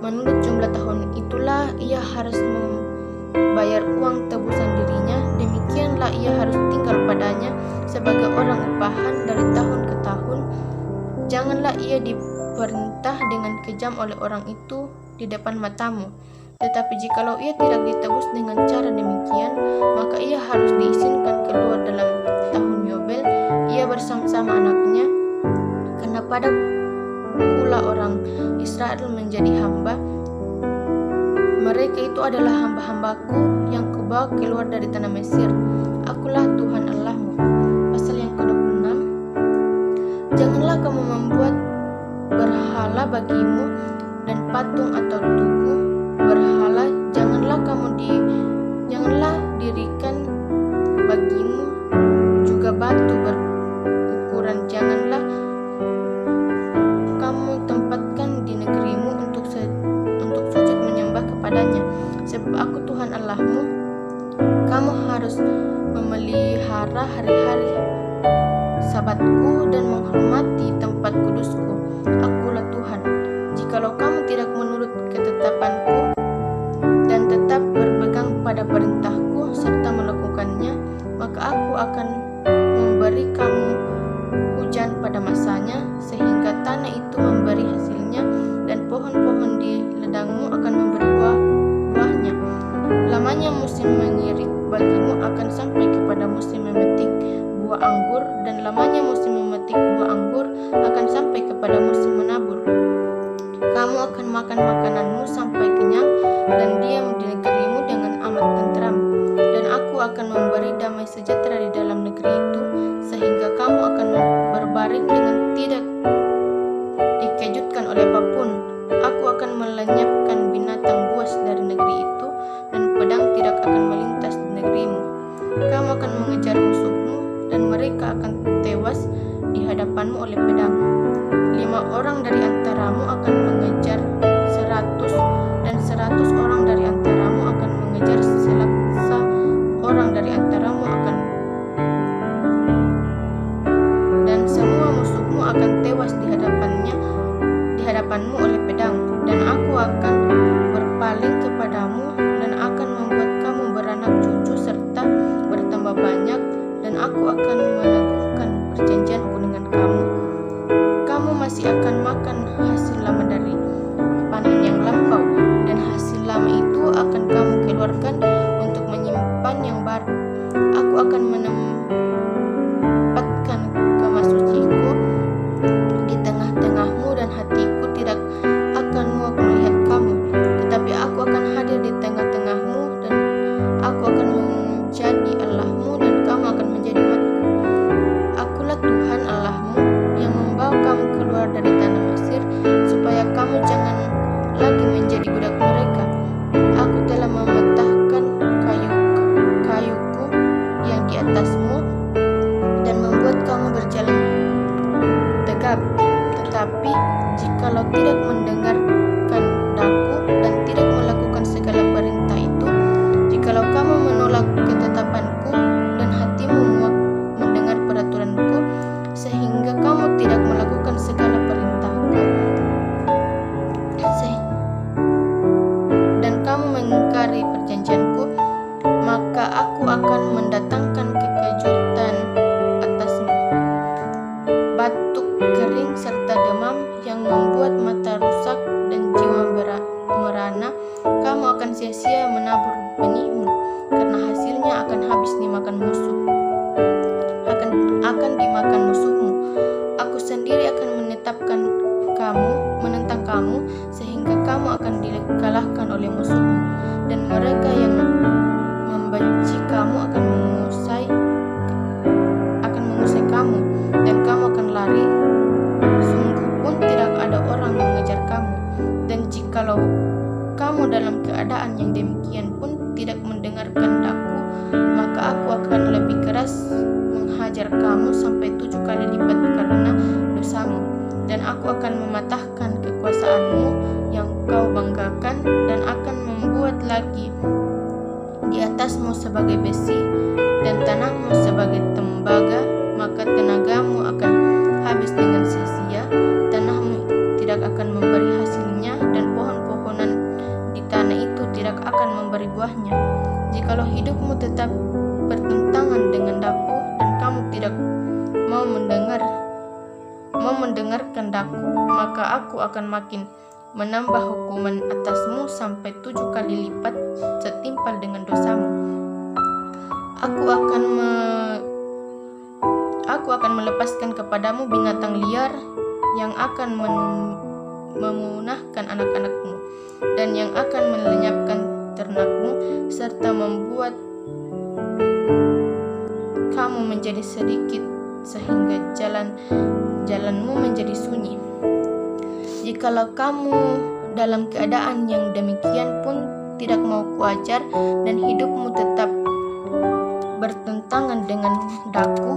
Menurut jumlah tahun itulah ia harus membayar uang tebusan dirinya. Demikianlah ia harus tinggal padanya sebagai orang upahan dari tahun ke tahun. Janganlah ia diperintah dengan kejam oleh orang itu di depan matamu. Tetapi jikalau ia tidak ditebus dengan cara demikian, maka ia harus diizinkan keluar dalam tahun Yobel, ia bersama-sama anaknya, karena pada pula orang Israel menjadi hamba. Mereka itu adalah hamba-hambaku yang kubawa keluar dari tanah Mesir. Akulah Tuhan Allahmu. Pasal yang ke-26. Janganlah kamu membuat berhala bagimu dan patung atau tugu berhala, janganlah dirikan bagimu juga batu berukuran, janganlah kamu tempatkan di negerimu untuk sujud menyembah kepadanya. Sebab aku Tuhan Allahmu. Kamu harus memelihara hari-hari Sabatku dan menghormati tempat kudusku. Akulah Tuhan. Jikalau kamu tidak menurut ketetapanku dan tetap berpegang pada perintahku serta melakukannya, maka aku akan memberi kamu hujan pada masanya, sehingga tanah itu memberi hasilnya dan pohon-pohon di ledangmu akan memberi buahnya. Lamanya musim mengirit bagimu akan sampai kepada musim memetik buah anggur, dan lamanya musim memetik buah anggur akan sampai kepada musim menabur. Kamu akan makan makananmu sampai kenyang dan diam di negerimu dengan amat tentram, dan aku akan memberi damai sejahtera di dalam negeri itu, sehingga kamu akan berbaring dengan tidak dikejutkan oleh apapun. Aku akan melenyapkan binatang buas dari negeri itu, dan pedang tidak akan melintas di negerimu. Kamu akan mengejar musuhmu, dan mereka akan tewas di hadapanmu oleh pedang. 5 orang dari antaramu akan mengejar 100, dan 100 orang dari antaramu akan mengejar selaksa orang dari antaramu akan, dan semua musuhmu akan tewas di hadapanmu oleh pedang. Dan aku akan berpaling kepadamu dan akan membuat kamu beranak cucu serta bertambah banyak, dan aku akan meneguhkan perjanjianku dengan kamu. Kamu masih akan makan hasil lama dari panen yang lampau, dan hasil lama itu akan kamu keluarkan untuk menyimpan yang baru. Aku akan menempatkan kemah suciku di tengah-tengahmu, dan hatiku tidak akan muak melihat kamu, tetapi aku akan hadir di tengah-tengahmu, dan aku akan menjadi Allahmu, dan kamu akan menjadi umatku. Akulah Tuhan Allahmu yang membawa kamu keluar dari tanah Mesir, supaya kamu jangan lagi menjadi budak kamu akan sia-sia menabur benihmu, karena hasilnya akan habis dimakan musuh. Akan dimakan musuhmu. Aku sendiri akan menentang kamu, sehingga kamu akan dikalahkan oleh musuhmu, dan mereka yang membenci kamu akan mengusai kamu, dan kamu akan lari. Sungguh pun tidak ada orang mengejar kamu. Dan jikalau kamu dalam keadaan yang demikian pun tidak mendengarkan daku, maka aku akan lebih keras menghajar kamu sampai 7 kali lipat karena dosamu. Dan aku akan mematahkan kekuasaanmu yang kau banggakan, dan akan membuat lagi di atasmu sebagai besi dan tanahmu sebagai tembaga. Maka tenagamu akan habis dengan sia-sia, tanahmu tidak akan memberi hasilnya, dan pohon-pohonan di tanah itu tidak akan memberi buahnya. Jikalau hidupmu tetap bertentangan dengan daku, dan kamu tidak mau mendengarkan daku, maka aku akan makin menambah hukuman atasmu sampai 7 kali lipat setimpal dengan dosamu. Aku akan melepaskan kepadamu binatang liar yang akan memunahkan anak-anakmu, dan yang akan melenyapkan ternakmu, serta membuat kamu menjadi sedikit, sehingga jalanmu menjadi sunyi. Jikalau kamu dalam keadaan yang demikian pun tidak mau kuajar, dan hidupmu tetap bertentangan dengan daku,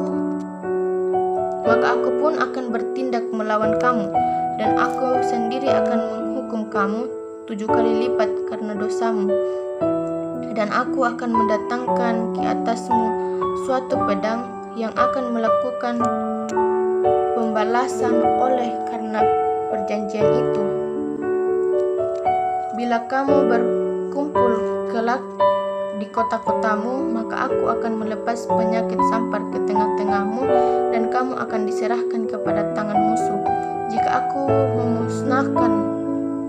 maka aku pun akan bertindak melawan kamu, dan aku sendiri akan menghukum kamu 7 kali lipat karena dosamu. Dan aku akan mendatangkan ke atasmu suatu pedang yang akan melakukan pembalasan oleh karena perjanjian itu. Bila kamu berkumpul kelak di kota-kotamu, maka aku akan melepas penyakit sampar ke tengah-tengahmu, dan kamu akan diserahkan kepada tangan musuh. Jika aku memusnahkan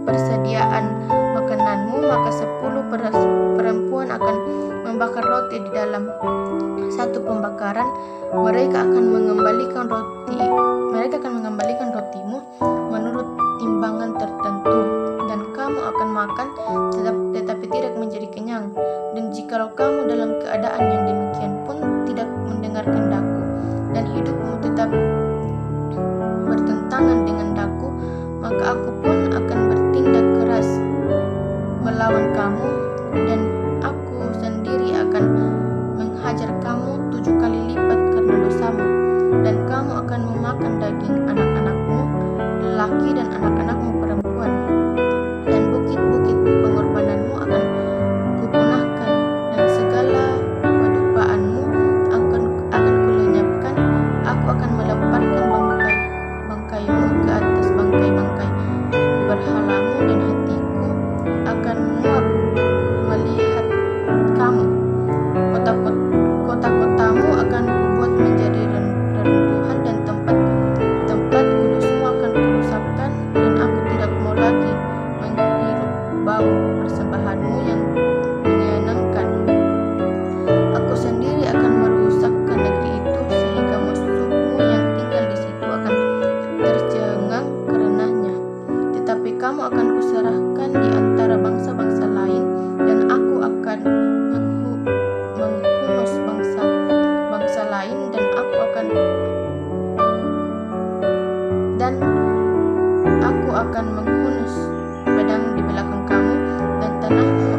persediaan makananmu, maka 10 perempuan akan membakar roti di dalam satu pembakaran. Mereka akan mengembalikan rotimu menurut timbangan tertentu, dan kamu akan makan tetapi tidak menjadi kenyang. Dan jikalau kamu dalam keadaan yang demikian pun tidak mendengarkan daku, dan hidupmu tetap bertentangan dengan daku, maka aku pun akan bertindak keras melawan kamu, dan aku sendiri akan menghajar kamu 7 kali lipat karena dosamu. Dan kamu akan memakan daging anak-anakmu lelaki dan anak-anakmu perempuan, dan bukit-bukit pengorbananmu akan kupunahkan, dan segala kedupaanmu akan kulenyapkan. Aku akan melemparkan bangkaimu ke atas bangkai-bangkai berhalamu, dan hatiku akan muak melihat kamu. Kota-kotamu akan kubuat menjadi reruntuhan, dan tempat kudusmu akan kurusakkan, dan aku tidak mau lagi menghirup bau persembahanmu yang menyenangkan. Aku sendiri akan merusakkan negeri itu, sehingga musuhmu yang tinggal di situ akan tercengang karenanya. Tetapi kamu akan kuserahkan di antara bangsa-bangsa lain, dan aku akan menghunus bangsa lain, dan aku akan menghunus pedang di belakang kamu, dan tanahmu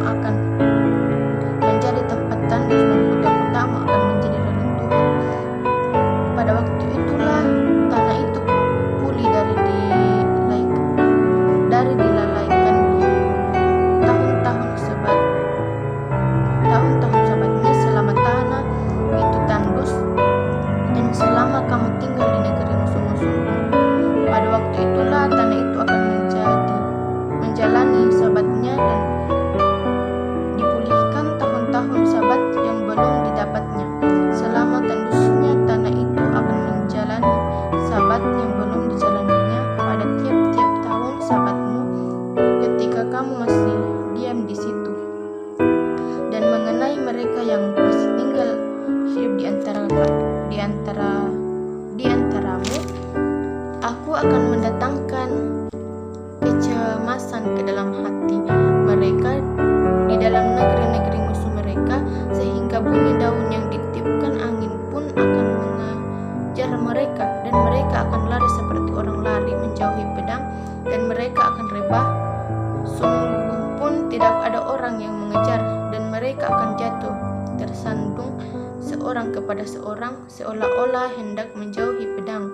kepada seorang seolah-olah hendak menjauhi pedang.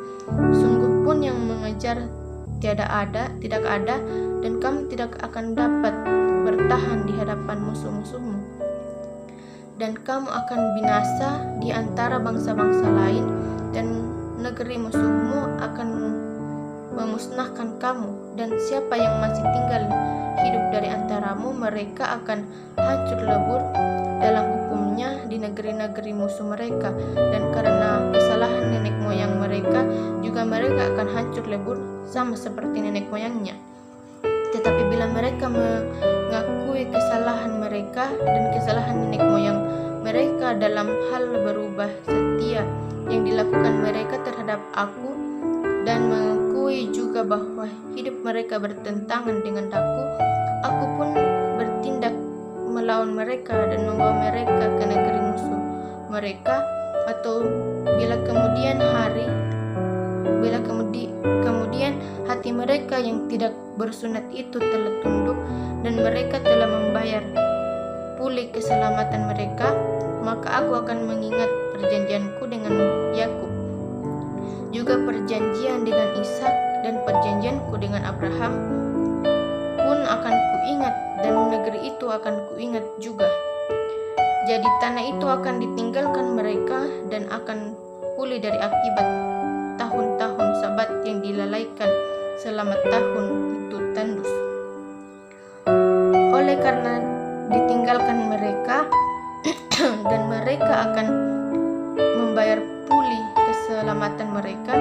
Sungguh pun yang mengejar tidak ada, dan kamu tidak akan dapat bertahan di hadapan musuh-musuhmu. Dan kamu akan binasa di antara bangsa-bangsa lain, dan negeri musuhmu akan memusnahkan kamu. Dan siapa yang masih tinggal hidup dari antaramu, mereka akan hancur lebur dalam hukumnya di negeri-negeri musuh mereka. Dan karena kesalahan nenek moyang mereka, juga mereka akan hancur lebur sama seperti nenek moyangnya. Tetapi bila mereka mengakui kesalahan mereka dan kesalahan nenek moyang mereka dalam hal berubah setia yang dilakukan mereka terhadap aku, dan mengakui juga bahwa hidup mereka bertentangan dengan aku pun bertindak melawan mereka dan membawa mereka ke negeri musuh mereka. Atau bila kemudian hati mereka yang tidak bersunat itu telah tunduk, dan mereka telah membayar pulih keselamatan mereka, maka aku akan mengingat perjanjianku dengan Yakub, juga perjanjian dengan Ishak, dan perjanjianku dengan Abraham pun akan kuingat, dan negeri itu akan kuingat juga. Jadi tanah itu akan ditinggalkan mereka, dan akan pulih dari akibat tahun-tahun sabat yang dilalaikan selama tahun itu tandus. Oleh karena ditinggalkan mereka dan mereka akan membayar pulih keselamatan mereka,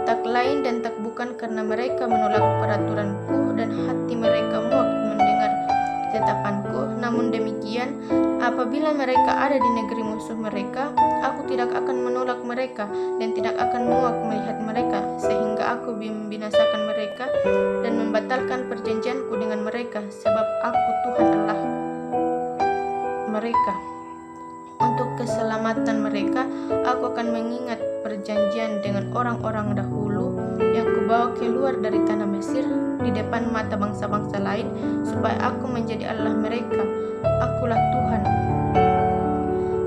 tak lain dan tak bukan karena mereka menolak peraturanku dan hati mereka muak mendengar ketetapanku. Namun demikian, apabila mereka ada di negeri musuh mereka, aku tidak akan menolak mereka dan tidak akan muak melihat mereka, sehingga aku membinasakan mereka dan membatalkan perjanjianku dengan mereka, sebab aku Tuhan Allah mereka. Untuk keselamatan mereka, aku akan mengingat perjanjian dengan orang-orang dahulu yang kubawa keluar dari tanah Mesir di depan mata bangsa-bangsa lain, supaya aku menjadi Allah mereka. Akulah Tuhan.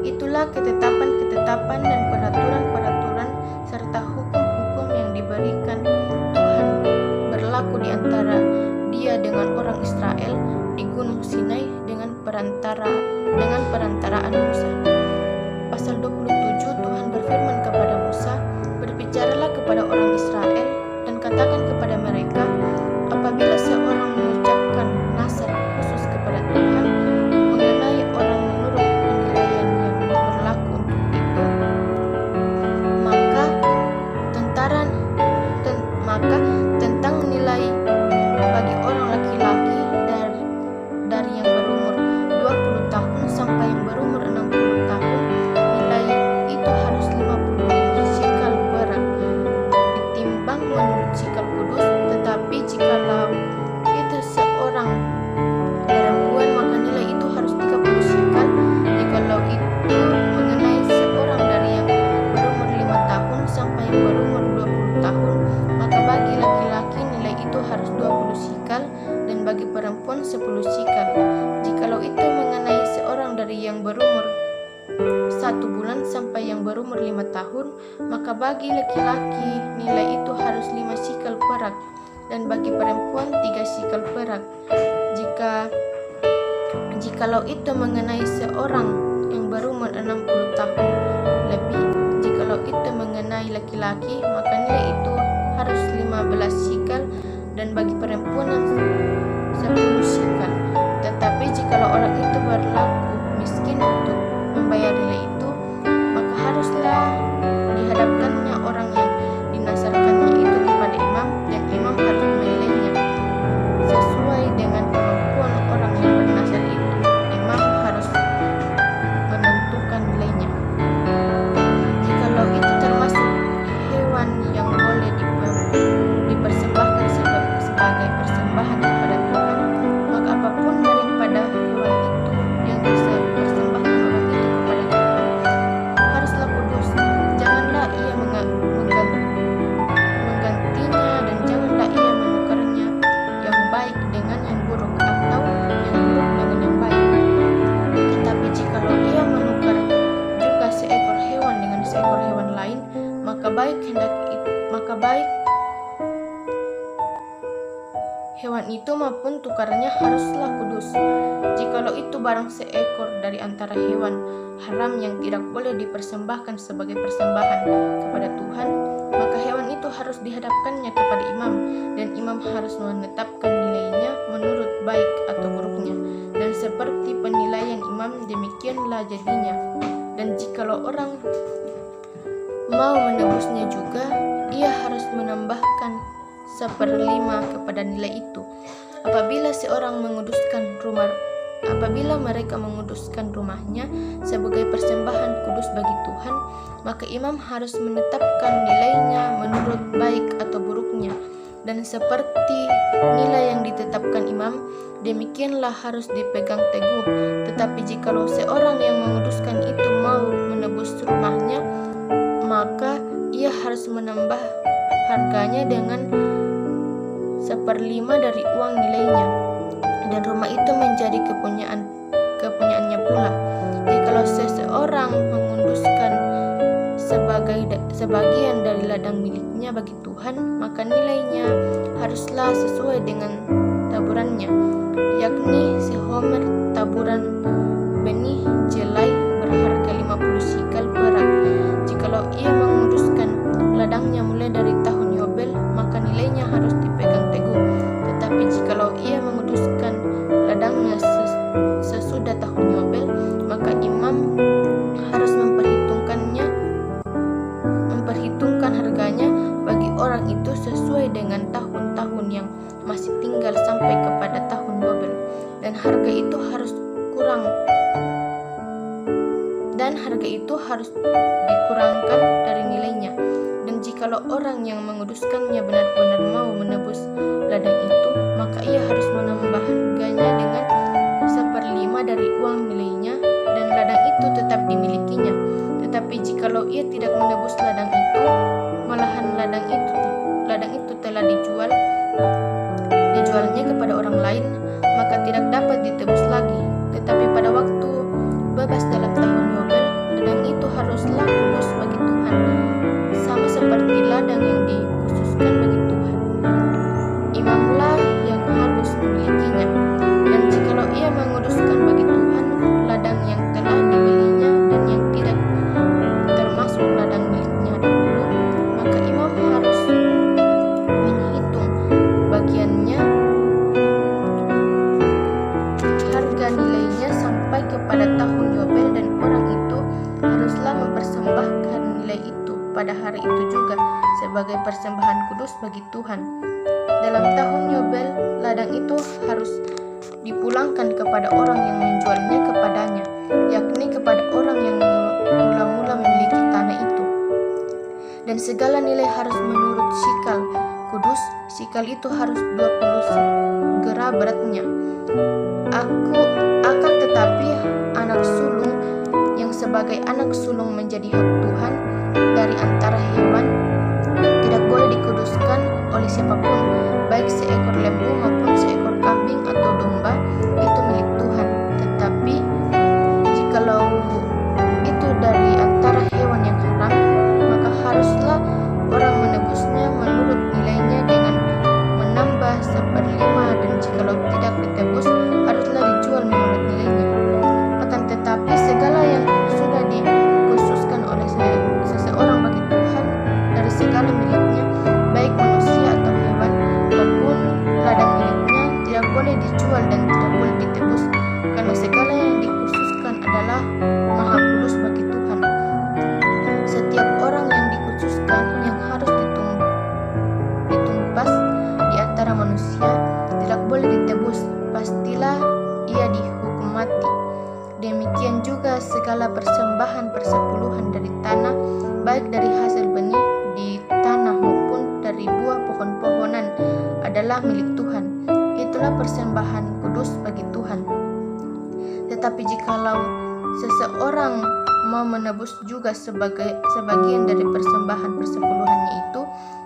Itulah ketetapan-ketetapan dan peraturan-peraturan serta hukum-hukum yang diberikan Tuhan berlaku di antara Dia dengan orang Israel di Gunung Sinai dengan perantaraan Musa. Pasal 27, Tuhan berfirman kepada Musa, "Berbicaralah kepada orang Israel dan katakan kepada mereka, apabila seorang mengucapkan nazar khusus kepada Tuhan mengenai orang menurut penilaian yang berlaku untuk itu, maka tentang nilai bagi orang laki-laki dari yang berumur 20 tahun sampai yang berumur 60 tahun, nilai itu harus 50 sikal perak ditimbang menurut sikal kudus. Tetapi jikalau itu seorang perempuan, maka nilai itu harus 30 sikal. Jikalau itu mengenai seorang dari yang berumur 5 tahun sampai yang berumur 20 tahun, maka bagi laki-laki nilai itu harus 20 sikal, dan bagi perempuan 10 sikal. Jikalau itu mengenai seorang dari yang berumur 1 bulan sampai yang berumur 5 tahun, maka bagi laki-laki nilai itu harus 5 sikal perak, dan bagi perempuan 3 sikal perak. Jikalau itu mengenai seorang yang berumur 60 tahun lebih, jikalau itu mengenai laki-laki, maka nilai itu harus 15 sikal, dan bagi perempuan yang 10 sikal. Tetapi jikalau orang itu berlaku miskin untuk membayar nilai itu, maka haruslah dihadapkannya orang yang dinasarkannya itu kepada imam, dan imam harus menilainya sesuai dengan kemampuan orang yang bernasar itu. Imam harus menentukan nilainya. Jikalau itu termasuk hewan yang boleh dipersembahkan sebagai persembahan kepada Tuhan, maka maupun tukarnya haruslah kudus. Jikalau itu barang seekor dari antara hewan haram yang tidak boleh dipersembahkan sebagai persembahan kepada Tuhan, maka hewan itu harus dihadapkannya kepada imam, dan imam harus menetapkan nilainya menurut baik atau buruknya. Dan seperti penilaian imam, demikianlah jadinya. Dan jikalau orang mau menebusnya juga, ia harus menambahkan 1/5 kepada nilai itu. Apabila mereka menguduskan rumahnya sebagai persembahan kudus bagi Tuhan, maka imam harus menetapkan nilainya menurut baik atau buruknya. Dan seperti nilai yang ditetapkan imam, demikianlah harus dipegang teguh. Tetapi jikalau seorang yang menguduskan itu mau menebus rumahnya, maka ia harus menambah harganya dengan 1/5 dari uang nilainya, dan rumah itu menjadi kepunyaannya pula. Jikalau seseorang menguduskan sebagian dari ladang miliknya bagi Tuhan, maka nilainya haruslah sesuai dengan taburannya, yakni sehomer taburan benih jelai berharga 50 sikal perak. Jikalau ia menguduskan ladangnya mulai dari tahun Yobel, maka nilainya harus dipegang teguh. Tetapi jikalau ia menguduskan ladangnya sesudah tahun Yobel, maka imam harus memperhitungkan harganya bagi orang itu sesuai dengan tahun-tahun yang masih tinggal sampai kepada tahun Yobel, dan harga itu harus dikurangkan dari nilainya. Dan jikalau orang yang menguduskannya benar-benar mau menebus ladang itu, maka ia harus menambah harganya dengan 1/5 dari uang nilainya, dan ladang itu tetap dimilikinya. Tetapi jikalau ia tidak menebus ladang itu, malahan ladang itu telah dijualnya kepada orang lain, maka tidak dapat ditebus lagi. Tetapi pada waktu bebas dalam tahun Yobel, ladang itu haruslah kudus bagi Tuhan, sama seperti ladang yang dikhususkan bagi Tuhan. Imamlah yang harus memilikinya. Dan jikalau ia menguduskan bagi Tuhan ladang yang telah dibelinya dan yang tidak termasuk ladang miliknya dahulu, maka imam harus menghitung bagiannya, harga nilainya sampai kepada tahun Yobel, dan orang itu haruslah mempersembahkan nilai itu pada hari itu juga sebagai persembahan kudus bagi Tuhan. Dalam tahun Yobel, ladang itu harus dipulangkan kepada orang yang menjualnya kepadanya, yakni kepada orang yang mula-mula memiliki tanah itu. Dan segala nilai harus menurut sikal kudus. Sikal itu harus 20 gera beratnya. Akan tetapi anak sulung yang sebagai anak sulung menjadi hak Tuhan dari antara hewan tidak boleh dikuduskan oleh siapapun, baik seekor lembu maupun seekor kambing atau domba, itu milik Tuhan. Tetapi jikalau itu dari antara hewan yang haram, maka haruslah orang menebusnya menurut nilainya dengan menambah 1/5, dan jikalau tidak ditebus, haruslah dijual menurut nilainya. Akan tetapi segala yang sudah dikhususkan oleh seseorang bagi Tuhan dari segala miliknya, baik manusia atau hewan, maupun ladang miliknya, tidak boleh dijual dan tidak boleh ditebus, karena segala yang dikhususkan adalah maha kudus bagi Tuhan. Setiap orang yang dikhususkan yang harus ditumpas di antara manusia tidak boleh ditebus, pastilah ia dihukum mati. Demikian juga segala persembahan persepuluhan dari tanah, baik dari hasil benih di tanah maupun dari buah pohon-pohonan, adalah milik Tuhan. Itulah persembahan kudus bagi Tuhan. Tetapi jikalau seseorang mau menebus juga sebagian dari persembahan persepuluhannya itu,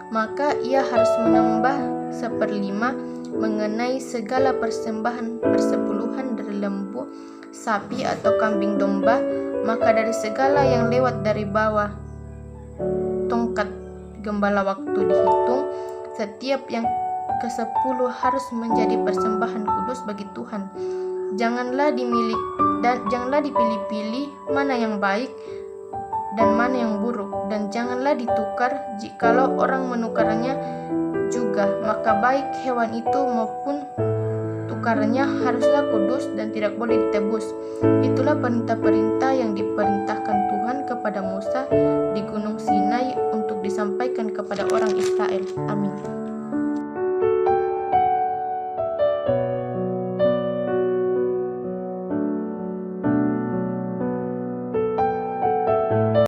maka ia harus menambah 1/5 mengenai segala persembahan persepuluhan dari lembu, sapi atau kambing domba. Maka dari segala yang lewat dari bawah tongkat gembala waktu dihitung, setiap yang ke-10 harus menjadi persembahan kudus bagi Tuhan. Janganlah dipilih-pilih mana yang baik dan mana yang buruk, dan janganlah ditukar. Jikalau orang menukarnya juga, maka baik hewan itu maupun tukarannya haruslah kudus dan tidak boleh ditebus. Itulah perintah-perintah yang diperintahkan Tuhan kepada Musa di Gunung Sinai untuk disampaikan kepada orang Israel. Amin.